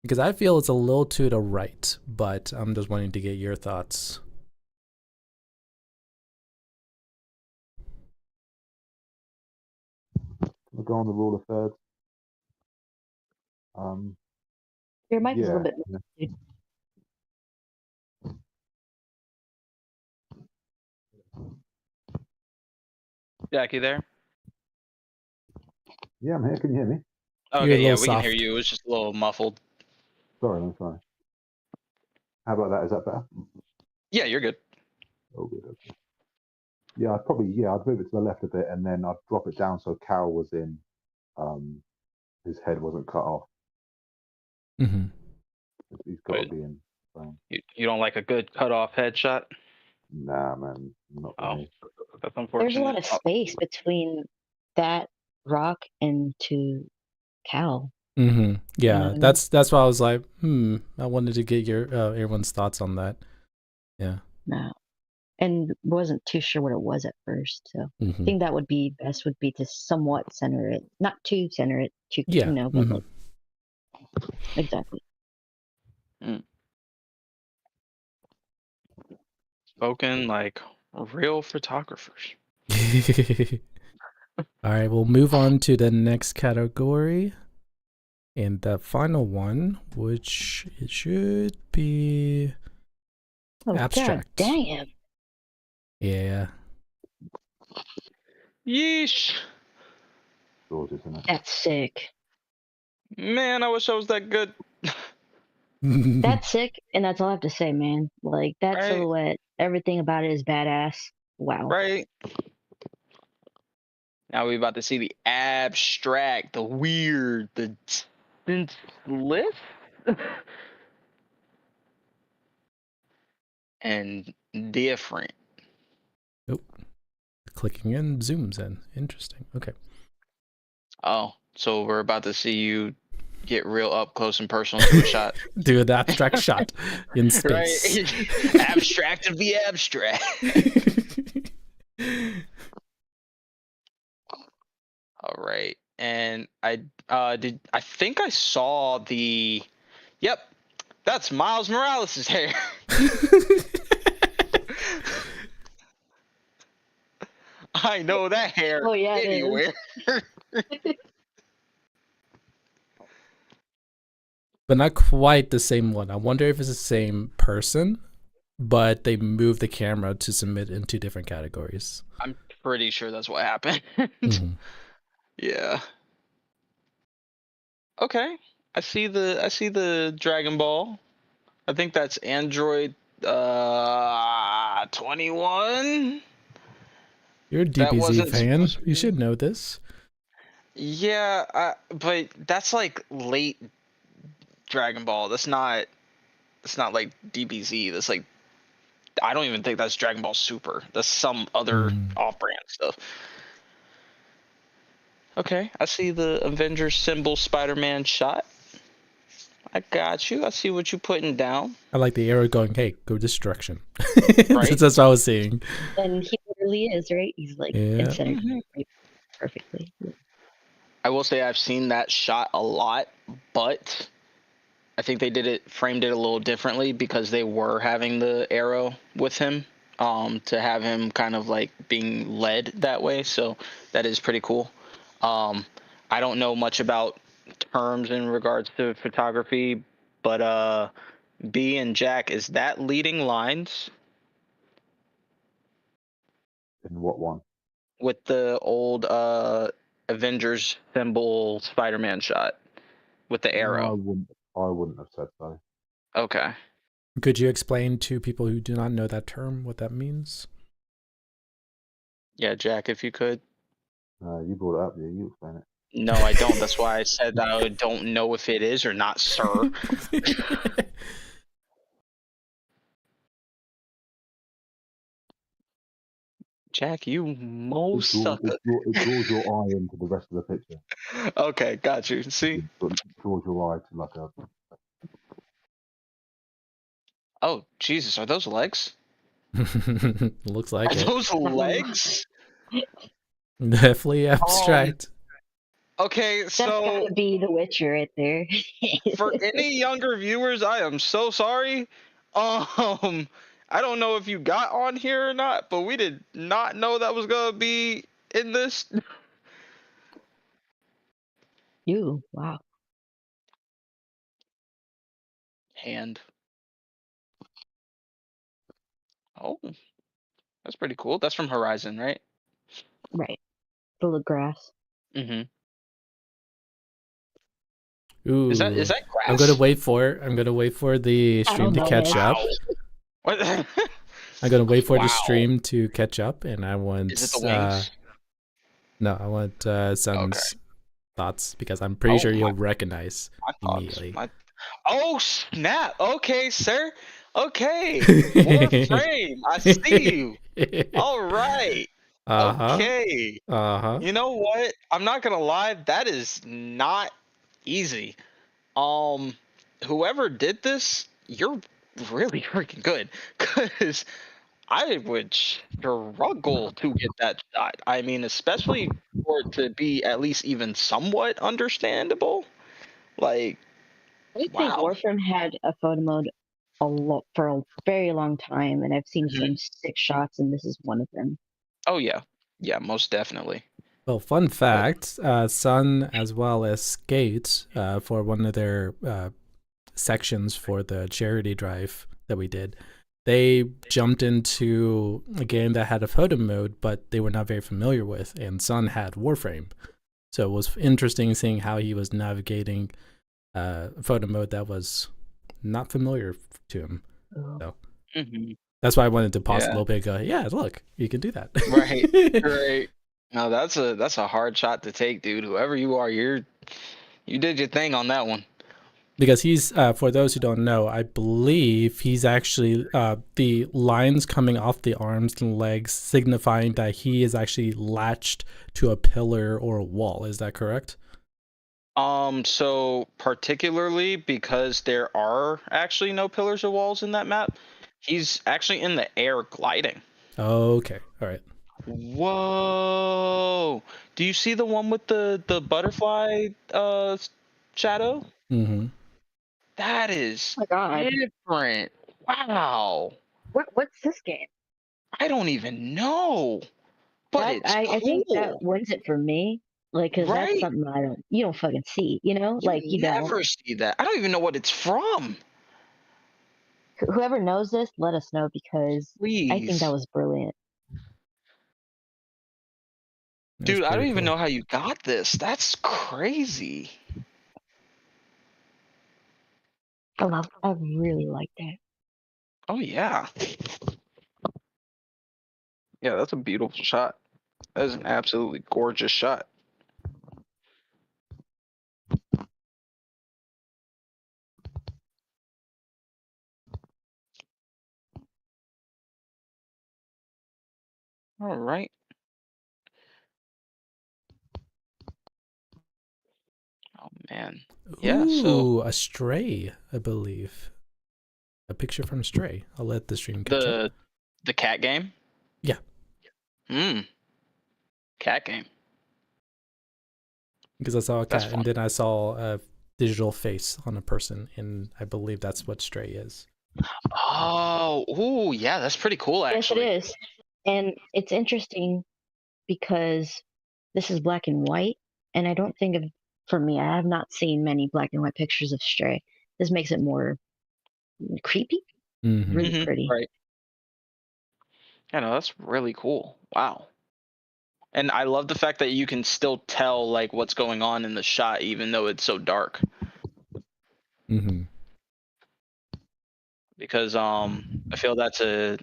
Because I feel it's a little to the right, but I'm just wanting to get your thoughts. We'll go on the rule of thirds. Your mic is a Yeah. little bit. Dude. Jackie there? Yeah, I'm here. Can you hear me? You're a Okay, yeah, little we can hear soft. you. It was just a little muffled. Sorry, I'm sorry. How about that? Is that better? Yeah, you're good. Oh, good. Okay. Yeah, I'd move it to the left a bit, and then I'd drop it down so Cal was in. His head wasn't cut off. Mm-hmm. He's got to be in frame. You don't like a good cut-off headshot? Nah, man, not for me. That's unfortunate. There's a lot of space between that rock and to Cal. Mm-hmm. Yeah, know what I mean? that's why I was like, I wanted to get your everyone's thoughts on that. Yeah. No. And wasn't too sure what it was at first. So I think that would be best would be to somewhat center it. Not too center it, Yeah. but like, exactly. Spoken like real photographers. All right, we'll move on to the next category. And the final one, which it should be abstract. God damn. Yeah. Yeesh. Gorgeous, isn't it? That's sick. Man, I wish I was that good. That's sick, and that's all I have to say, man. Like that Right. silhouette, everything about it is badass. Wow. Right. Now we're about to see the abstract, the weird, the senseless, and different. Nope. Clicking in zooms in. Interesting. Okay. Oh, so we're about to see you get real up close and personal to a shot. Do an abstract shot in space. Right. Abstract of the abstract. All right. And I think I saw the Yep. That's Miles Morales' hair. I know that hair Oh yeah, it anywhere. But not quite the same one. I wonder if it's the same person, but they moved the camera to submit in 2 different categories. I'm pretty sure that's what happened. Mhm. Yeah. Okay. I see the Dragon Ball. I think that's Android 21. You're a That DBZ wasn't fan. supposed to You be. should know this. Yeah, but that's like late Dragon Ball. That's not like DBZ. That's like I don't even think that's Dragon Ball Super. That's some other off-brand stuff. Okay, I see the Avengers symbol Spider-Man shot. I got you. I see what you putting down. I like the arrow going, hey, go this direction. Right. That's what I was seeing. And he literally is, right? He's like Yeah. centered perfectly. I will say I've seen that shot a lot, but I think they framed it a little differently because they were having the arrow with him, to have him kind of like being led that way. So that is pretty cool. I don't know much about terms in regards to photography, but B and Jack, is that leading lines In what one? with the old Avengers symbol Spider-Man shot with the No, arrow? I wouldn't have said so. Okay. Could you explain to people who do not know that term what that means? Yeah, Jack, if you could. You brought it up, yeah. You explain it. No, I don't. That's why I said I don't know if it is or not, sir. Jack, you most sucker. It draws your eye into the rest of the picture. Okay, got you. See? It draws your eye to like a. Oh, Jesus, are those legs? Looks like Are it. those legs? Definitely abstract. Okay, That's so gotta be the Witcher right there. for any younger viewers, I am so sorry. I don't know if you got on here or not, but we did not know that was gonna be in this. You, wow. Hand. Oh, that's pretty cool. That's from Horizon, right? Right. Full of grass. Mm-hmm. Ooh. Is that grass? I'm gonna wait for the stream to know, catch man. up. What? I'm gonna wait for the Wow. stream to catch up, and I want. Is it the wings? No, I want Sun's thoughts because I'm pretty sure you'll recognize My immediately. thoughts. Oh snap! Okay, sir. Okay. Warframe. I see you. All right. Okay. You know what? I'm not gonna lie. That is not easy. Whoever did this, you're really freaking good. Cause I would struggle to get that shot. I mean, especially for it to be at least even somewhat understandable. Like, I think wow. Warframe had a photo mode for a very long time, and I've seen some sick shots, and this is one of them. Oh yeah, yeah, most definitely. Well, fun fact: Sun as well as Skate for one of their sections for the charity drive that we did. They jumped into a game that had a photo mode, but they were not very familiar with, and Sun had Warframe. So it was interesting seeing how he was navigating photo mode that was not familiar to him. So that's why I wanted to pause a little bit and go, yeah, look, you can do that. Right. No, that's a hard shot to take, dude. Whoever you are, you did your thing on that one. Because he's, for those who don't know, I believe he's actually, the lines coming off the arms and legs signifying that he is actually latched to a pillar or a wall. Is that correct? So particularly because there are actually no pillars or walls in that map, he's actually in the air gliding. Okay, all right. Whoa! Do you see the one with the butterfly shadow? Mm-hmm. That is Oh my God. different. Wow. What's this game? I don't even know. but it's I think that cool, wins it for me. Like, cause that's right? something you don't fucking see, you know? You Like, you don't. never see that. I don't even know what it's from. Whoever knows this, let us know because I think that Please. was brilliant. That's Dude, I don't pretty even cool. know how you got this. That's crazy. I really like that. Oh yeah. Yeah, that's a beautiful shot. That is an absolutely gorgeous shot. All right. Oh man. Yeah, so Ooh, a Stray, I believe. A picture from Stray. I'll let the stream catch up. the cat game? Yeah. Cat game. Because I saw a That's cat, fun. and then I saw a digital face on a person, and I believe that's what Stray is. Oh, ooh, yeah, that's pretty cool actually. Yes, it is. And it's interesting because this is black and white, and I don't think of for me, I have not seen many black and white pictures of Stray. This makes it more creepy, Mm-hmm. really pretty. Right. Yeah, no, that's really cool. Wow. And I love the fact that you can still tell like what's going on in the shot even though it's so dark. Mm-hmm. Because I feel that's an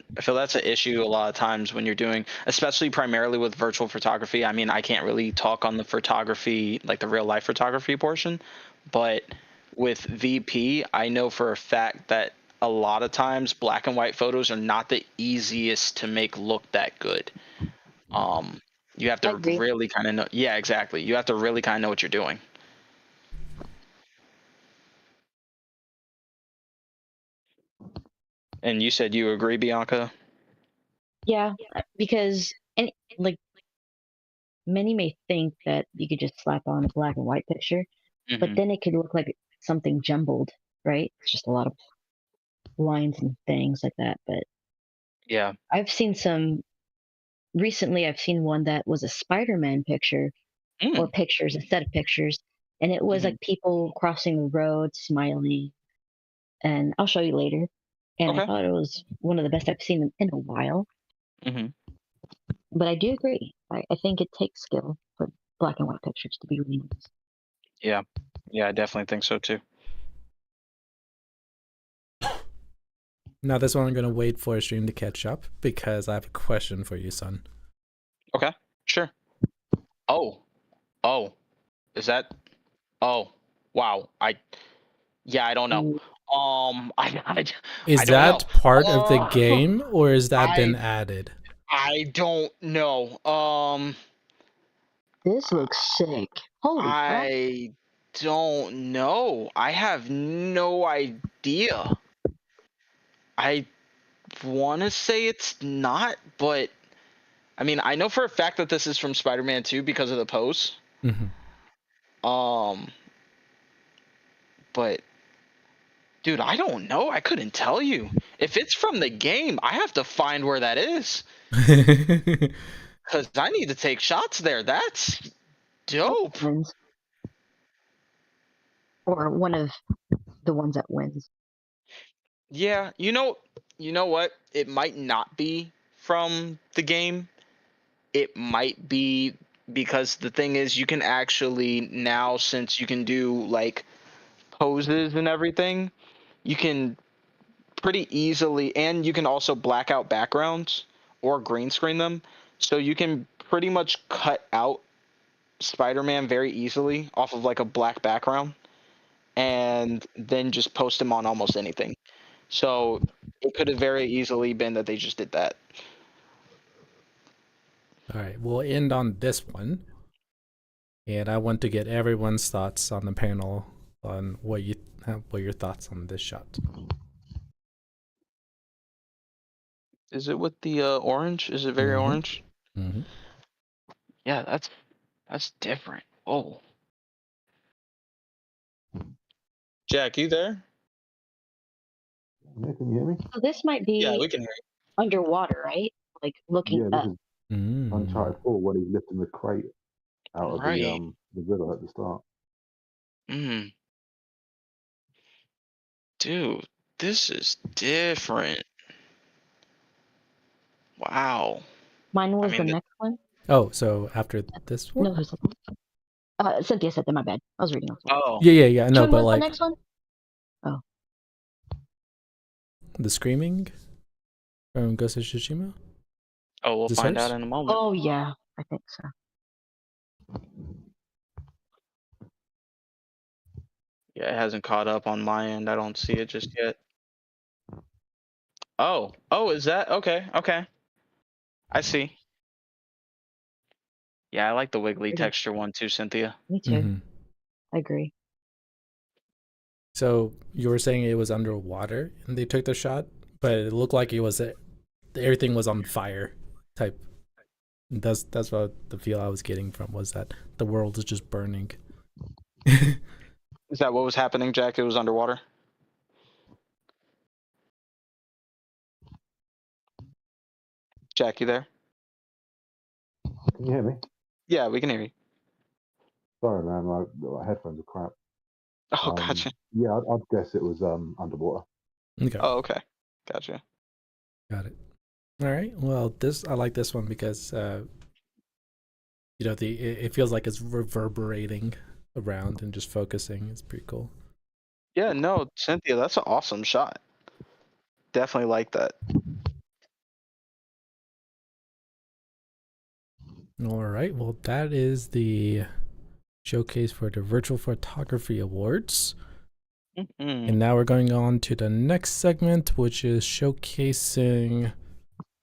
issue a lot of times when you're doing, especially primarily with virtual photography. I mean, I can't really talk on the photography, like the real life photography portion, but with VP, I know for a fact that a lot of times black and white photos are not the easiest to make look that good. You have I to agree. really kind of know. Yeah, exactly. You have to really kind of know what you're doing. And you said you agree, Bianca? Yeah, because and like many may think that you could just slap on a black and white picture, but Hmm. then it could look like something jumbled, right? It's just a lot of lines and things like that. But Yeah. I've seen some recently. I've seen one that was a Spider-Man picture or Mm. pictures, a set of pictures, and it was Hmm. like people crossing the road, smiling, and I'll show you later. And I Okay. thought it was one of the best I've seen in a while. Hmm. But I do agree. I think it takes skill for black and white pictures to be really nice. Yeah. Yeah, I definitely think so too. Now, this one I'm going to wait for a stream to catch up because I have a question for you, son. Okay. Sure. Oh. Oh. Is that? Oh. Wow. I don't know. Mm, I Is don't know. that part of the Oh, game, or is that been I added? I don't know. this looks sick. Holy crap. I don't know. I have no idea. I want to say it's not, but I mean, I know for a fact that this is from Spider-Man 2 because of the pose. Mm-hmm. Um, but dude, I don't know. I couldn't tell you. If it's from the game, I have to find where that is because I need to take shots there. That's dope. Wins. Or one of the ones that wins. Yeah, you know what? It might not be from the game. It might be because the thing is you can actually now, since you can do like poses and everything, you can pretty easily, and you can also black out backgrounds or green screen them. So you can pretty much cut out Spider-Man very easily off of like a black background and then just post him on almost anything. So it could have very easily been that they just did that. All right, we'll end on this one. And I want to get everyone's thoughts on the panel on what your thoughts on this shot. Is it with the orange? Is it very Mm-hmm. orange? Mm-hmm. Yeah, that's different. Oh, Jack, you there? Yeah, can you hear me? So this might Yeah, be we can hear underwater, right? Like looking Yeah, up. Uncharted 4 when he's lifting the crate out of Right. the villa at the start. Mm. Dude, this is different. Wow. Mine I was the mean, next one. Oh, so after this one? No, who's Cynthia said that. My bad. I was reading off. oh, Yeah. Which No, one but was the like next one? the screaming from Ghost of Tsushima. we'll Is this find out hers? in a moment. Oh yeah, I think so. Yeah, it hasn't caught up on my end. I don't see it just yet. Oh, is that okay? Okay, I see. Yeah, I like the wiggly Pretty. texture one too, Cynthia. Me too. I agree. So you were saying it was underwater and they took the shot, but it looked like it was everything was on fire type. That's what the feel I was getting from was that the world is just burning. Is that what was happening, Jack? It was underwater. Jack, you there? Can you hear me? Yeah, we can hear you. Sorry, man. My headphones are crap. Oh, gotcha. Yeah, I'd guess it was underwater. Okay. Oh, okay. Gotcha. Got it. All right. Well, I like this one because it feels like it's reverberating around and just focusing. It's pretty cool. Yeah, no, Cynthia, that's an awesome shot. Definitely like that. All right. Well, that is the showcase for the Virtual Photography Awards. And now we're going on to the next segment, which is showcasing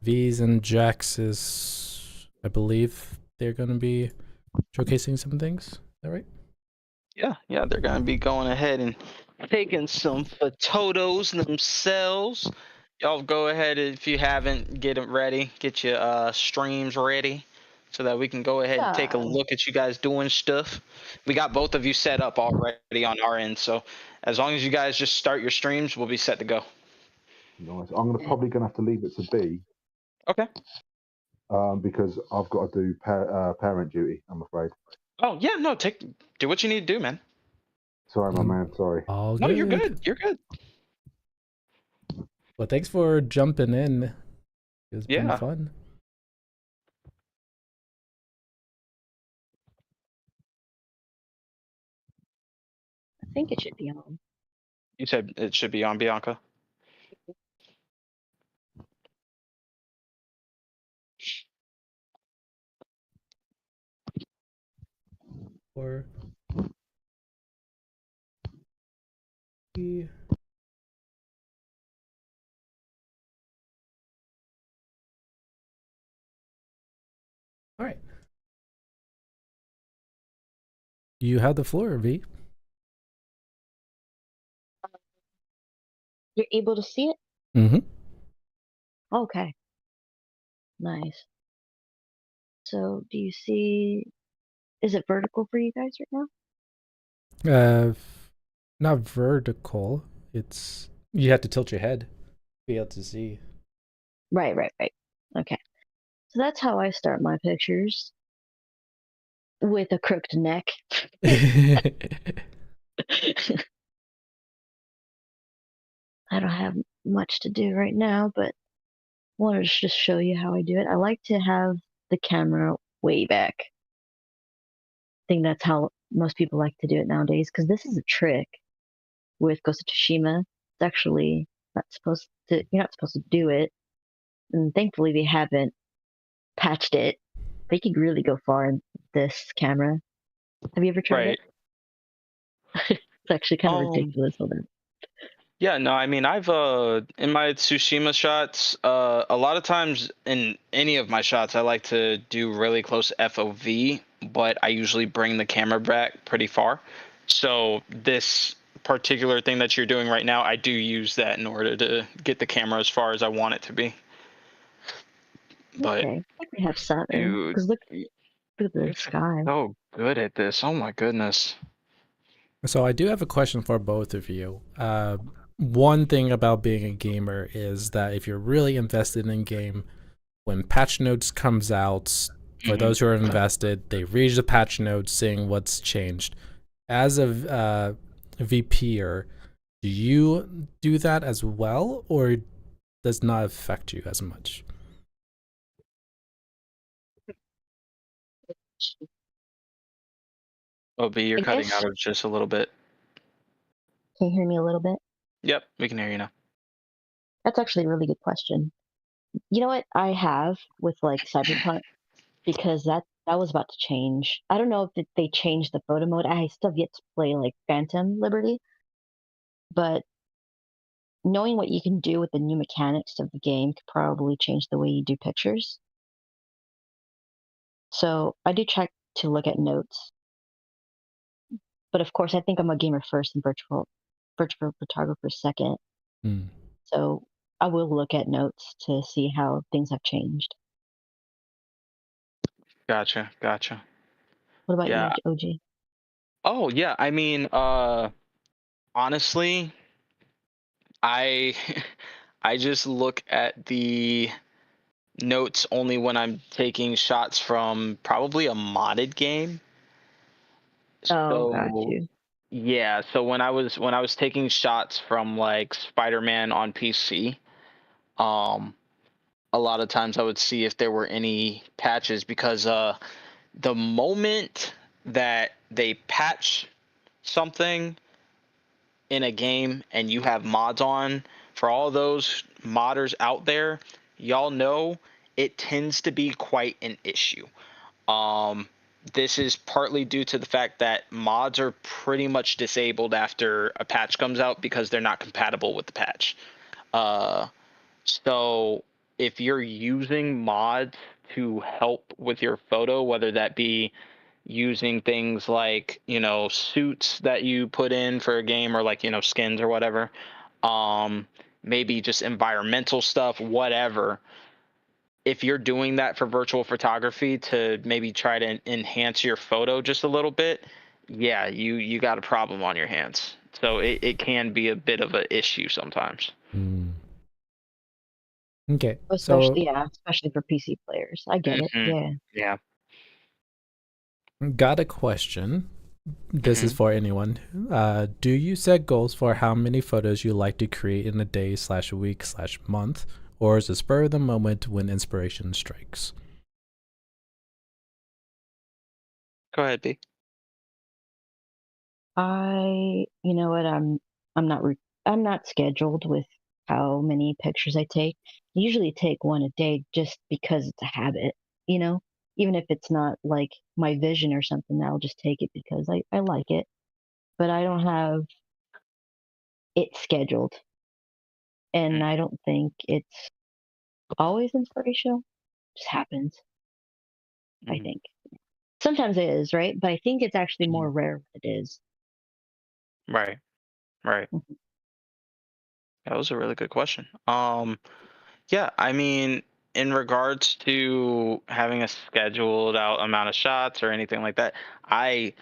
V's and Jax's. I believe they're going to be showcasing some things. Is that right? Yeah, they're gonna be going ahead and taking some photos themselves. Y'all go ahead, if you haven't, get it ready. Get your streams ready so that we can go ahead and take a Yeah. look at you guys doing stuff. We got both of you set up already on our end, so as long as you guys just start your streams, we'll be set to go. Nice. I'm probably gonna have to leave it to B. Okay. Because I've got to do parent duty. I'm afraid. Oh yeah, no, do what you need to do, man. Sorry, my man. Sorry. All good. No, you're good. You're good. Well, thanks for jumping in. It's been fun. I think it should be on. You said it should be on, Bianca. Or all right. You have the floor, V. You're able to see it? Mm-hmm. Okay. Nice. So, do you see? Is it vertical for you guys right now? Not vertical. It's you have to tilt your head to be able to see. Right. Okay. So that's how I start my pictures, with a crooked neck. I don't have much to do right now, but wanted to just show you how I do it. I like to have the camera way back. I think that's how most people like to do it nowadays, because this is a trick with Ghost of Tsushima. It's actually you're not supposed to do it. And thankfully they haven't patched it. They could really go far in this camera. Have you ever tried it? It's actually kind of ridiculous of it. Yeah, no, I mean, I've in my Tsushima shots, a lot of times in any of my shots, I like to do really close FOV, but I usually bring the camera back pretty far. So this particular thing that you're doing right now, I do use that in order to get the camera as far as I want it to be. But Okay, I think we have 7. dude, Because look at the sky. so good at this. Oh my goodness. So I do have a question for both of you. One thing about being a gamer is that if you're really invested in game, when patch notes comes out, for those who are invested, they read the patch notes saying what's changed. As a VPer, do you do that as well, or does not affect you as much? OB, you're I cutting guess, out just a little bit. can you hear me a little bit? Yep, we can hear you now. That's actually a really good question. You know what I have with like Cyberpunk, because that was about to change. I don't know if they changed the photo mode. I still have yet to play like Phantom Liberty, but knowing what you can do with the new mechanics of the game could probably change the way you do pictures. So I do try to look at notes, but of course I think I'm a gamer first and virtual photographer second. Mm. So I will look at notes to see how things have changed. Gotcha. What about you, Yeah. OG? Oh, yeah. I mean, honestly, I I just look at the notes only when I'm taking shots from probably a modded game. Oh, got So you. yeah, so when I was taking shots from like Spider-Man on PC, um, a lot of times I would see if there were any patches because the moment that they patch something in a game and you have mods on, for all those modders out there, y'all know it tends to be quite an issue. Um, this is partly due to the fact that mods are pretty much disabled after a patch comes out because they're not compatible with the patch. Uh, so if you're using mods to help with your photo, whether that be using things like, suits that you put in for a game or like, skins or whatever, um, maybe just environmental stuff, whatever. If you're doing that for virtual photography to maybe try to enhance your photo just a little bit, yeah, you got a problem on your hands. So it can be a bit of an issue sometimes. Mm. Okay, so Especially for PC players. I get it. Hmm. Yeah. Yeah. got a question. This is Hmm. for anyone. Do you set goals for how many photos you like to create in a day/week/month, or is it spur of the moment when inspiration strikes? Go ahead, B. You know what, I'm not scheduled with how many pictures I take. I usually take one a day just because it's a habit, you know? Even if it's not like my vision or something, I'll just take it because I like it. But I don't have it scheduled. And I don't think it's always inspirational. It just happens, I Mm-hmm. think. Sometimes it is, right? But I think it's actually more rare when it is. Right. Right. Mhm. That was a really good question. Yeah, I mean, in regards to having a scheduled out amount of shots or anything like that, I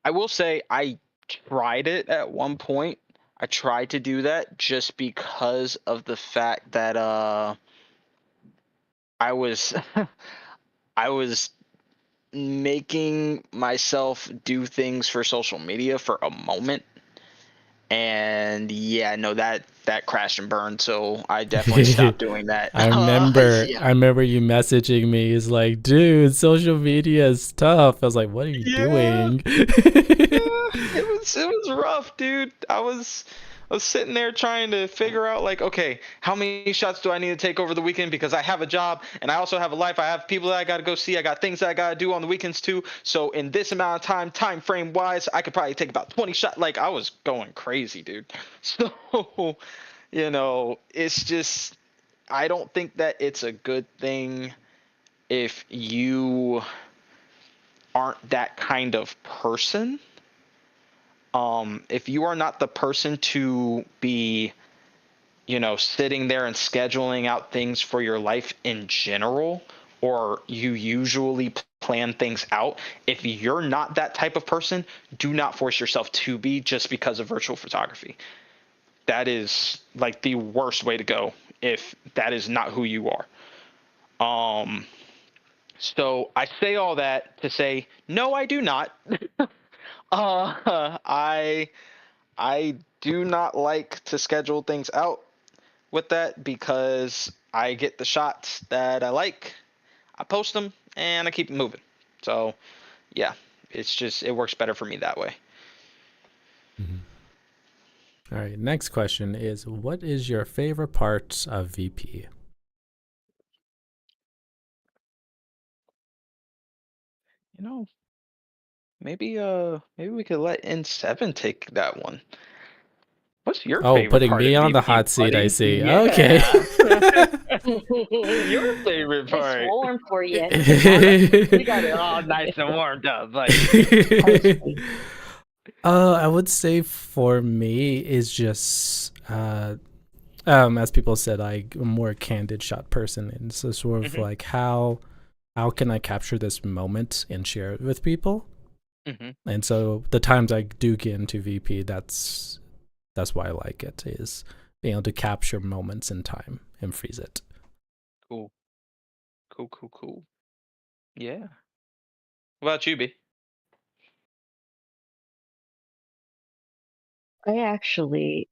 I will say I tried it at one point. I tried to do that just because of the fact that I was I was making myself do things for social media for a moment. And yeah, no, that crashed and burned, so I definitely stopped doing that. I remember Yeah. I remember you messaging me. It's like, dude, social media is tough. I was like, what are you Yeah. doing? It was rough, dude. I was sitting there trying to figure out like, okay, how many shots do I need to take over the weekend because I have a job and I also have a life. I have people that I got to go see. I got things that I got to do on the weekends too. So in this amount of time frame wise, I could probably take about 20 shots. Like I was going crazy, dude. So, it's just I don't think that it's a good thing if you aren't that kind of person. If you are not the person to be, sitting there and scheduling out things for your life in general, or you usually plan things out, if you're not that type of person, do not force yourself to be just because of virtual photography. That is like the worst way to go if that is not who you are. So I say all that to say, no, I do not. I do not like to schedule things out with that because I get the shots that I like, I post them, and I keep it moving. So yeah, it works better for me that way. All right, next question is, what is your favorite part of VP? Maybe we could let N7 take that one. What's your Oh, favorite putting part me of on the VP, hot seat, buddy? I see. Okay. Yeah. Your favorite It's part. warm for you. You got it all nice and warmed up, buddy. I would say for me is just as people said, I'm a more candid shot person, and so sort of like how can I capture this moment and share it with people? And so the times I do get into VP, that's why I like it, is being able to capture moments in time and freeze it. Cool. Yeah. What about you, B? I actually,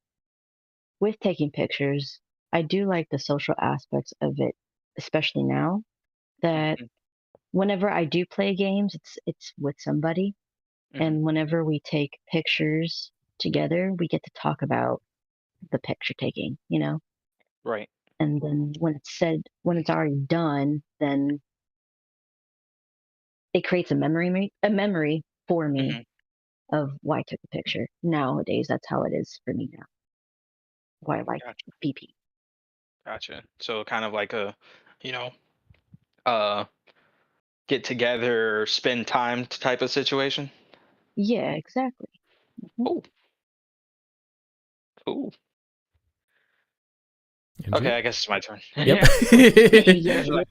with taking pictures, I do like the social aspects of it, especially now that whenever I do play games, it's with somebody, and whenever we take pictures together, we get to talk about the picture taking, Right. And then when it's already done, then it creates a memory for me of why I took the picture. Nowadays, that's how it is for me now. Why I like Gotcha. BP. Gotcha. So kind of like a, you know, uh, get together, spend time type of situation. Yeah, exactly. Cool. Cool. Andrew? Okay, I guess it's my turn. Yep. Yeah.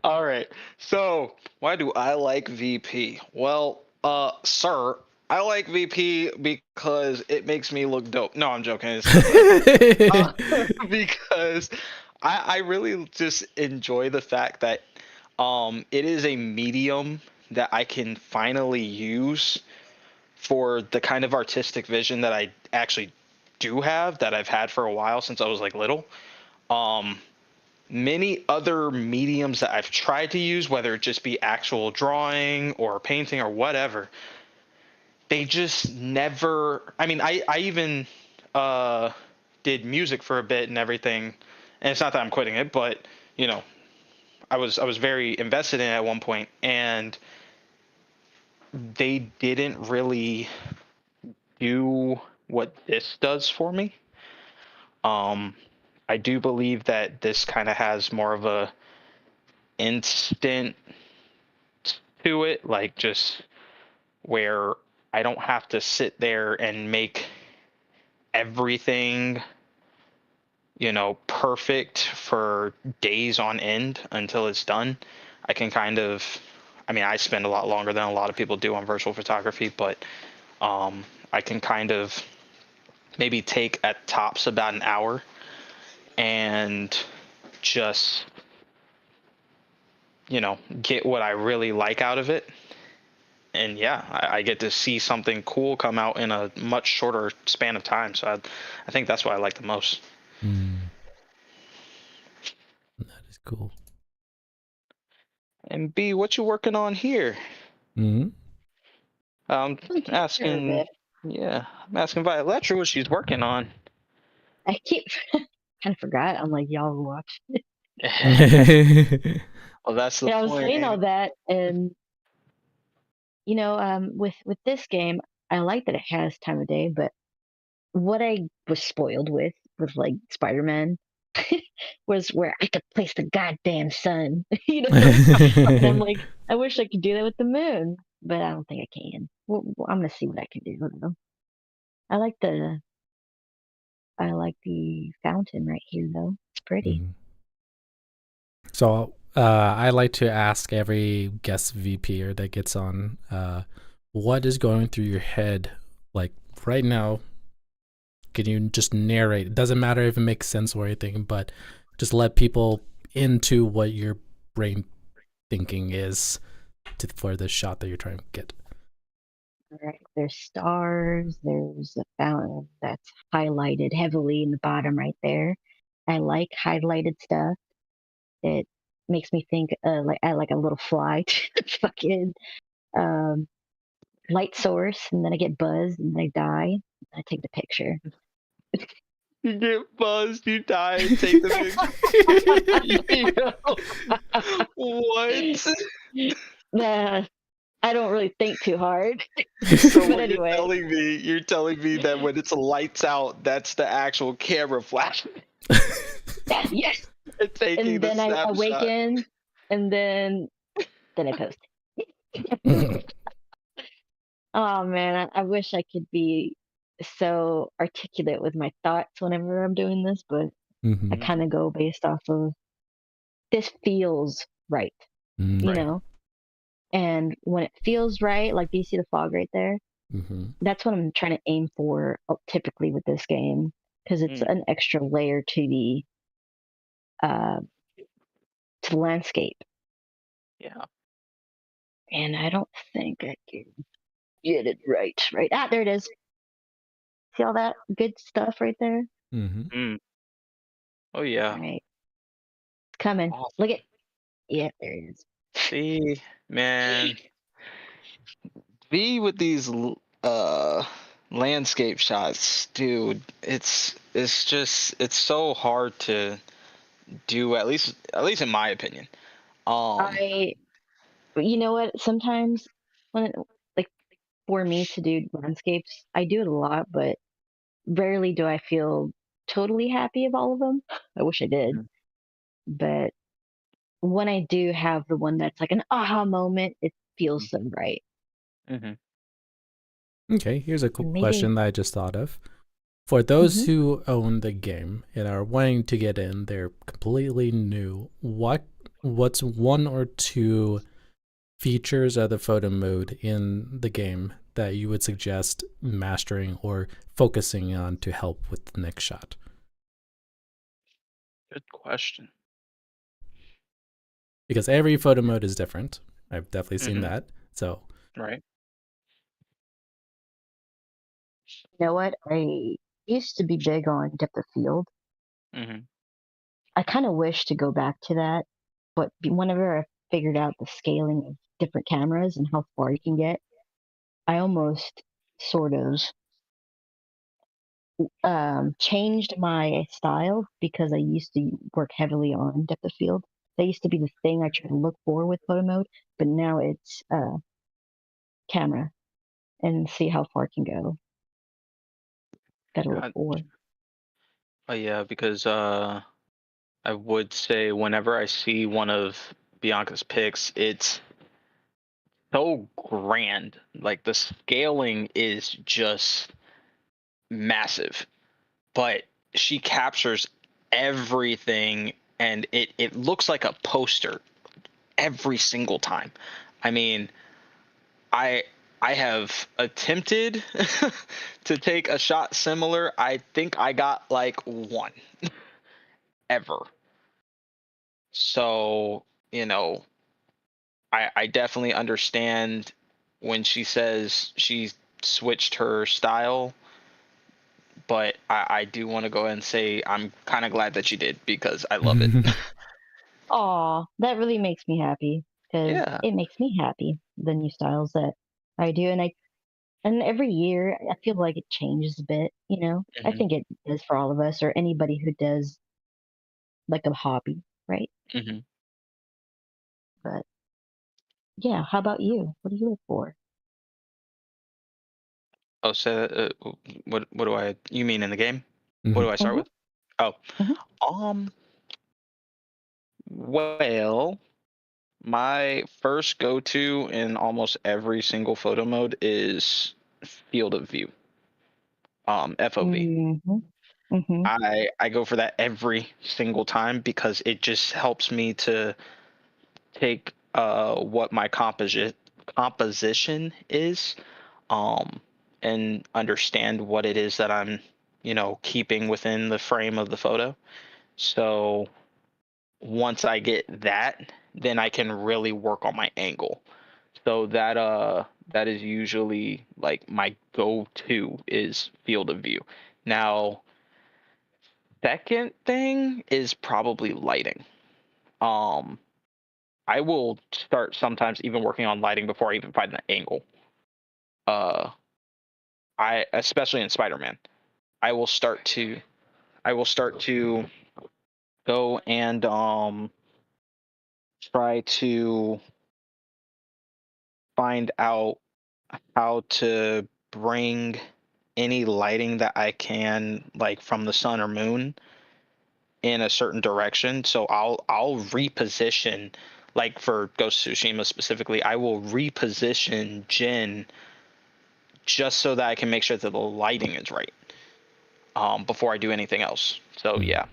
All right. So, why do I like VP? Well, sir, I like VP because it makes me look dope. No, I'm joking. It's not that. Because I really just enjoy the fact that it is a medium that I can finally use for the kind of artistic vision that I actually do have, that I've had for a while since I was like little. Many other mediums that I've tried to use, whether it just be actual drawing or painting or whatever, they just never. I mean, I even did music for a bit and everything, and it's not that I'm quitting it, but you know, I was very invested in it at one point, and they didn't really do what this does for me. Um, I do believe that this kind of has more of a instant to it, like just where I don't have to sit there and make everything, perfect for days on end until it's done. I can kind of, I mean, I spend a lot longer than a lot of people do on virtual photography, but I can kind of maybe take at tops about an hour and just, get what I really like out of it. And yeah, I get to see something cool come out in a much shorter span of time. So I think that's what I like the most. That is cool. And B, what you working on here? I'm asking, yeah, I'm asking Violetra what she's working on. I keep kind of forgot. I'm like, y'all watch. Well, that's the I was point. saying all that, and with this game, I like that it has time of day, but what I was spoiled with like Spider-Man was where I could place the goddamn sun, And I'm like, I wish I could do that with the moon, but I don't think I can. Well, I'm gonna see what I can do. Though. I like the I like the fountain right here, though. It's pretty. So I like to ask every guest VPer that gets on, what is going through your head, like right now, Can you just narrate? It doesn't matter if it makes sense or anything, but just let people into what your brain thinking is for the shot that you're trying to get. All right. There's stars. There's a fountain that's highlighted heavily in the bottom right there. I like highlighted stuff. It makes me think like I like a little fly fucking um, light source, and then I get buzzed, and then I die. I take the picture. You get buzzed, you die, take the picture. What? Nah, I don't really think too hard. So But what anyway. you're telling me that when it's lights out, that's the actual camera flash. Yes. And taking And the then I snapshot. awaken, and then I post. Oh man, I wish I could be so articulate with my thoughts whenever I'm doing this, but I kind of go based off of this feels right, you Right. know? And when it feels right, like, do you see the fog right there? That's what I'm trying to aim for typically with this game, because it's an extra layer uh, to the landscape. Yeah. And I don't think I can get it right. Right. Ah, there it is. See all that good stuff right there? Oh yeah. All right. It's coming. Awesome. Look at. Yeah, there it is. See, man. V with these landscape shots, dude. It's just it's so hard to do, at least in my opinion. You know what? Sometimes when, like, for me to do landscapes, I do it a lot, but rarely do I feel totally happy of all of them. I wish I did. But when I do have the one that's like an aha moment, it feels so right. Okay, here's a And maybe. question that I just thought of. For those who own the game and are wanting to get in, they're completely new. What's one or two features of the photo mode in the game that you would suggest mastering or focusing on to help with the next shot? Good question. Because every photo mode is different. I've definitely seen that. So right. You know what? I used to be big on depth of field. I kind of wish to go back to that, but whenever I figured out the scaling of different cameras and how far you can get, I almost sort of changed my style because I used to work heavily on depth of field. That used to be the thing I try to look for with photo mode, but now it's camera and see how far it can go. Gotta look for. Oh yeah, because I would say whenever I see one of Bianca's pics, it's so grand. Like the scaling is just massive, but she captures everything, and it looks like a poster every single time. I mean, I have attempted to take a shot similar. I think I got like one ever. So, I definitely understand when she says she switched her style, but I do want to go ahead and say I'm kind of glad that she did because I love it. Aw, that really makes me happy because Yeah. it makes me happy, the new styles that I do. And every year I feel like it changes a bit, you know? I think it does for all of us or anybody who does like a hobby, right? But yeah, how about you? What do you look for? Oh, so what do you mean in the game? What do I start hmm with? Oh, hmm well, my first go-to in almost every single photo mode is field of view, FOV. hmm hmm I go for that every single time because it just helps me to take what my composition is, and understand what it is that I'm keeping within the frame of the photo. So once I get that, then I can really work on my angle. So that is usually like my go-to is field of view. Now, second thing is probably lighting. Um, I will start sometimes even working on lighting before I even find the angle. Uh, I especially in Spider-Man, I will start to go and try to find out how to bring any lighting that I can, like from the sun or moon, in a certain direction. So I'll reposition, like for Ghost of Tsushima specifically, I will reposition Jin just so that I can make sure that the lighting is right before I do anything else. So yeah.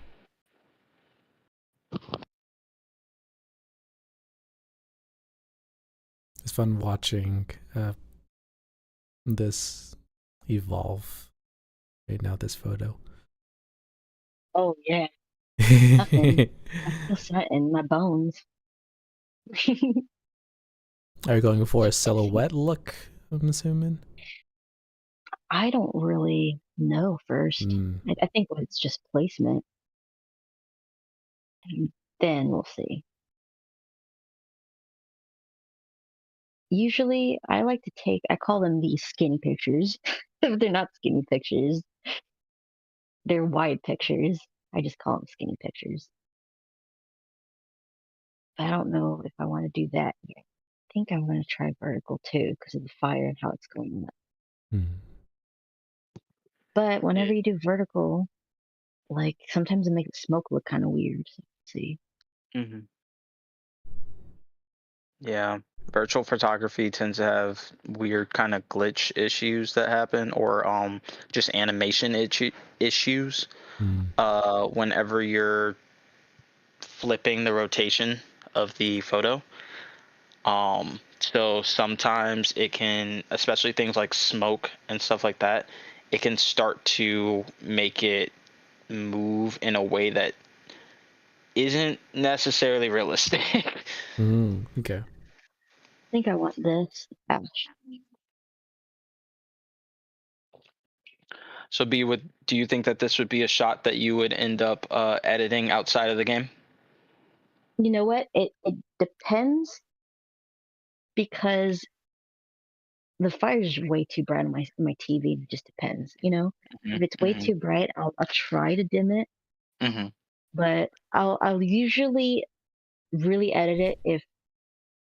It's fun watching this evolve right now, this photo. Oh yeah, nothing. I feel something in my bones. Are you going for a silhouette look, I'm assuming? I don't really know first. I think it's just placement. And then we'll see. Usually, I like to I call them the skinny pictures. If they're not skinny pictures, they're wide pictures. I just call them skinny pictures. I don't know if I want to do that yet. I think I'm going to try vertical too because of the fire and how it's going up. But whenever you do vertical, like sometimes it makes the smoke look kind of weird. So let's see. Mm-hmm. Yeah, virtual photography tends to have weird kind of glitch issues that happen, or just animation issues. Whenever you're flipping the rotation of the photo. So sometimes it can, especially things like smoke and stuff like that, it can start to make it move in a way that isn't necessarily realistic. Okay. I think I want this. Ouch. So do you think that this would be a shot that you would end up editing outside of the game? You know what? It depends because the fire is way too bright on my TV. It just depends, you know. If it's way too bright, I'll try to dim it, but I'll usually really edit it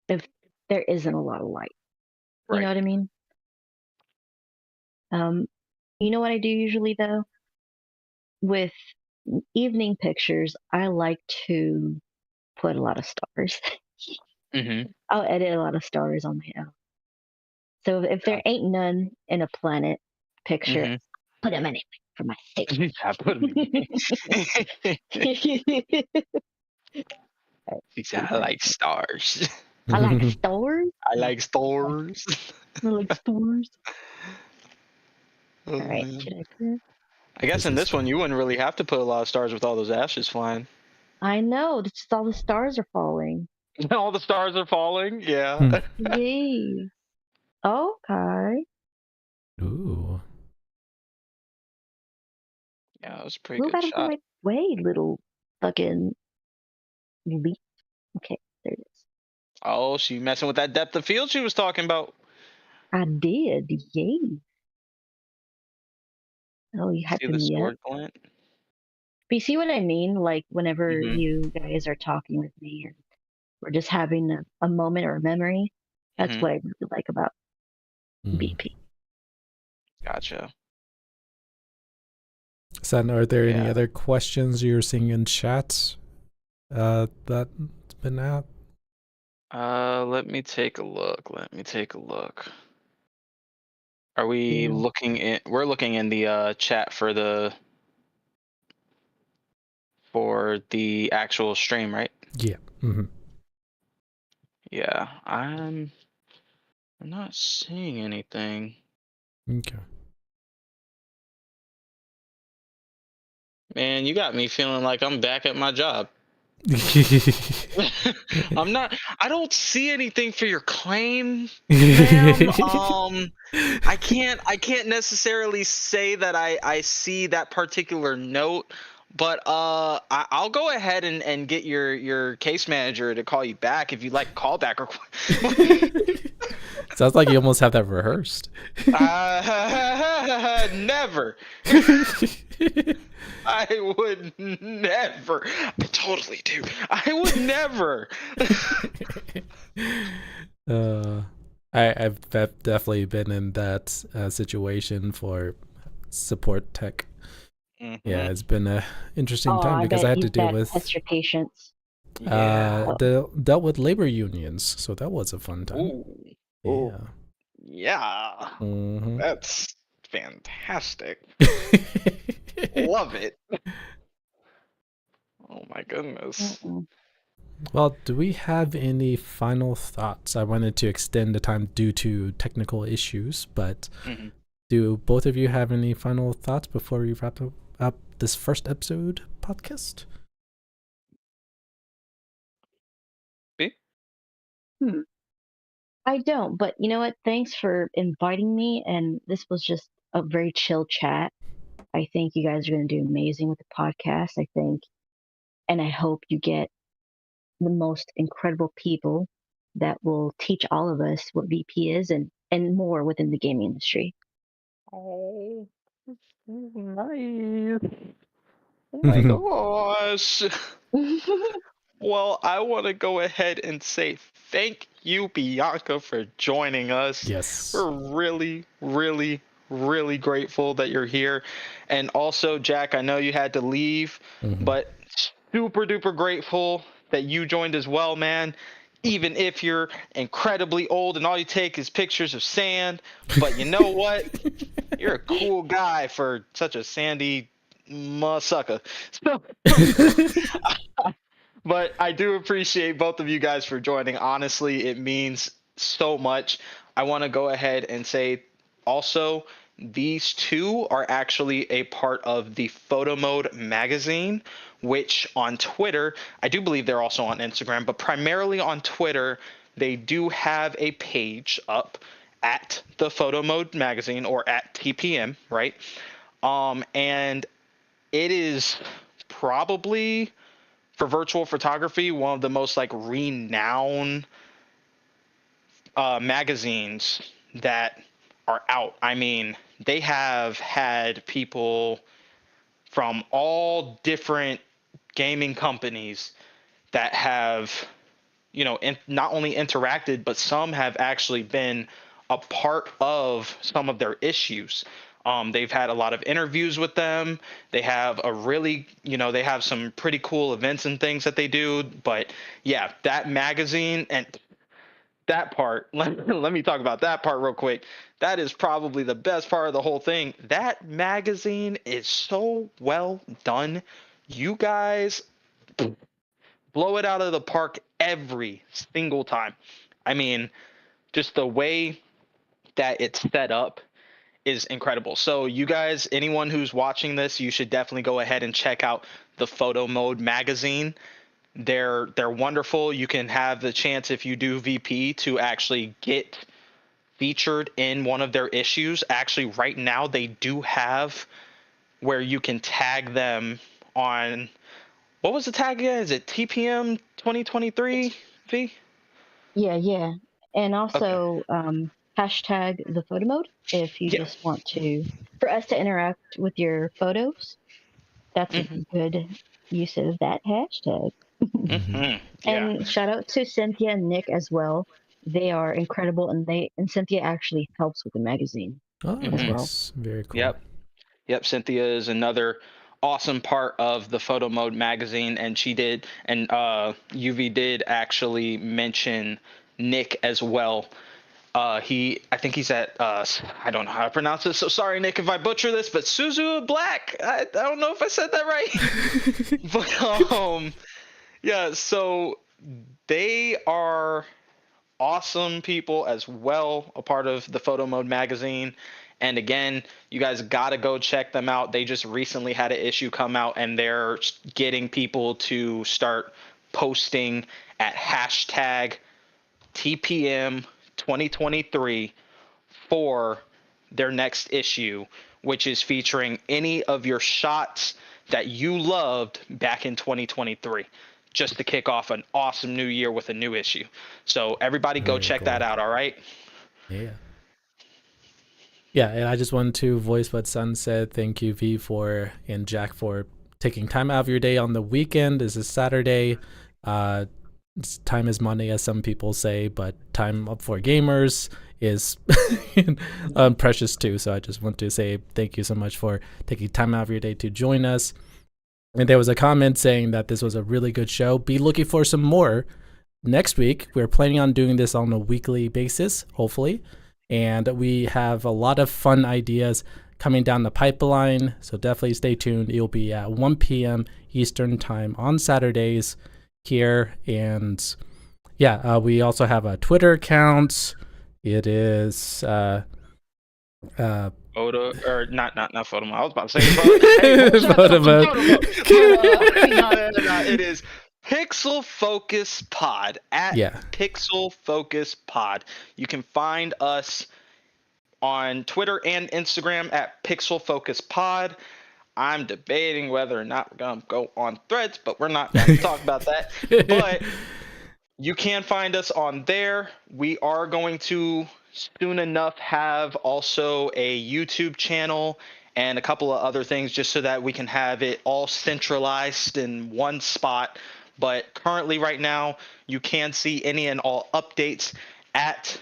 if there isn't a lot of light. You know Right. what I mean? You know what I do usually though? With evening pictures, I like to put a lot of stars. I'll edit a lot of stars on my own. So if there ain't none in a planet picture, put them anyway for my sake. I put them I like stars. I like stars. I like stars. I like stars. Oh, All right, man. should I put it? I guess in this one you wouldn't really have to put a lot of stars with all those ashes flying. I know. It's just all the stars are falling. All the stars are falling. Yeah. Yay. Okay. Ooh. Yeah, that was a pretty Move good out of the shot. way, little fucking leaf. Okay, there it is. Oh, she messing with that depth of field she was talking about. I did. Yay. Oh, you See hyping the me up. sword glint? But you see what I mean? Like whenever you guys are talking with me or we're just having a moment or a memory, that's what I really like about BP. Gotcha. Sen, are there any other questions you're seeing in chat that's been out? Let me take a look. Are we looking in? We're looking in the chat for the actual stream, right? Yeah. Yeah, I'm not seeing anything. Okay. Man, you got me feeling like I'm back at my job. I'm not. I don't see anything for your claim, ma'am. I can't. I can't necessarily say that I see that particular note, but I'll go ahead and get your case manager to call you back if you'd like a callback request. Sounds like you almost have that rehearsed. Never. I would never. I totally do. I would never. I've definitely been in that situation for support tech. Mm-hmm. Yeah, it's been a interesting time I because bet I had to deal that with test your patience. dealt with labor unions, so that was a fun time. Ooh. Yeah. Ooh. Yeah. Mm-hmm. That's fantastic. Love it. Oh my goodness. Mm-mm. Well, do we have any final thoughts? I wanted to extend the time due to technical issues, but do both of you have any final thoughts before we wrap up this first episode podcast? I don't, but you know what? Thanks for inviting me, and this was just a very chill chat. I think you guys are going to do amazing with the podcast. I think, and I hope you get the most incredible people that will teach all of us what VP is and more within the gaming industry. Oh, nice. Oh my gosh. Well, I want to go ahead and say thank you, Bianca, for joining us. Yes. We're really, really, really grateful that you're here. And also, Jack, I know you had to leave, but super duper grateful that you joined as well, man. Even if you're incredibly old and all you take is pictures of sand. But you know what? You're a cool guy for such a sandy sucker. So, but I do appreciate both of you guys for joining. Honestly, it means so much. I want to go ahead and say also, these two are actually a part of the Photo Mode magazine, which on Twitter, I do believe they're also on Instagram, but primarily on Twitter, they do have a page up at the Photo Mode magazine or at TPM, right? And it is probably for virtual photography one of the most like renowned magazines that are out. I mean, they have had people from all different gaming companies that have, not only interacted, but some have actually been a part of some of their issues. They've had a lot of interviews with them. They have a really, they have some pretty cool events and things that they do. But yeah, that magazine and that part, let me talk about that part real quick. That is probably the best part of the whole thing. That magazine is so well done. You guys blow it out of the park every single time. I mean, just the way that it's set up is incredible. So you guys, anyone who's watching this, you should definitely go ahead and check out the Photo Mode magazine. They're wonderful. You can have the chance, if you do VP, to actually get featured in one of their issues. Actually, right now they do have where you can tag them on, what was the tag again? Is it TPM 2023 V? Yeah. And Okay. also, hashtag the photo mode if you Yeah. just want to, for us to interact with your photos. That's a Hmm. good use of that hashtag. Hmm. Yeah. And shout out to Cynthia and Nick as well. They are incredible, and Cynthia actually helps with the magazine Oh, as Hmm. well. nice. Very cool. Yep. Yep. Cynthia is another awesome part of the Photo Mode magazine, and she did, and UV did actually mention Nick as well. I think he's at, I don't know how to pronounce this, so sorry, Nick, if I butcher this, but Suzu Black. I don't know if I said that right, but yeah. So they are awesome people as well, a part of the Photo Mode magazine, And again, you guys got to go check them out. They just recently had an issue come out, and they're getting people to start posting at hashtag TPM 2023 for their next issue, which is featuring any of your shots that you loved back in 2023, just to kick off an awesome new year with a new issue. So everybody go check that out, all right? Yeah. Yeah, and I just wanted to voice what Sun said. Thank you, V, and Jack for taking time out of your day on the weekend. This is Saturday. Time is money, as some people say, but time up for gamers is precious too. So I just want to say thank you so much for taking time out of your day to join us. And there was a comment saying that this was a really good show. Be looking for some more next week. We're planning on doing this on a weekly basis, hopefully. And we have a lot of fun ideas coming down the pipeline. So definitely stay tuned. It'll be at 1 p.m. Eastern time on Saturdays here. And yeah, we also have a Twitter account. It is photo, or not photo mode. I was about to say photo mode. No. It is Pixel Focus Pod at Pixel Focus Pod. You can find us on Twitter and Instagram at Pixel Focus Pod. I'm debating whether or not we're going to go on Threads, but we're not going to talk about that. But you can find us on there. We are going to soon enough have also a YouTube channel and a couple of other things, just so that we can have it all centralized in one spot. But currently right now, you can see any and all updates at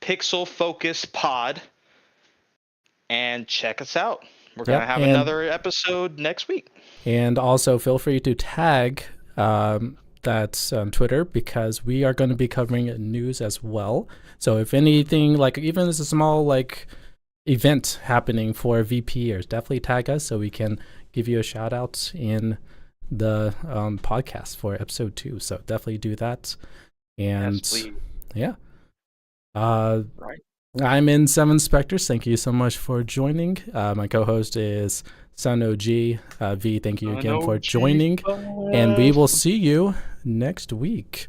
Pixel Focus Pod. And check us out. We're going to have another episode next week. And also feel free to tag that's on Twitter, because we are going to be covering news as well. So if anything, like even as a small like event happening for VPers, definitely tag us so we can give you a shout out in the podcast for episode 2. So definitely do that. And yeah. Right. I'm in Seven Specters. Thank you so much for joining. My co-host is Sun OG. V, thank you again for joining. And we will see you next week.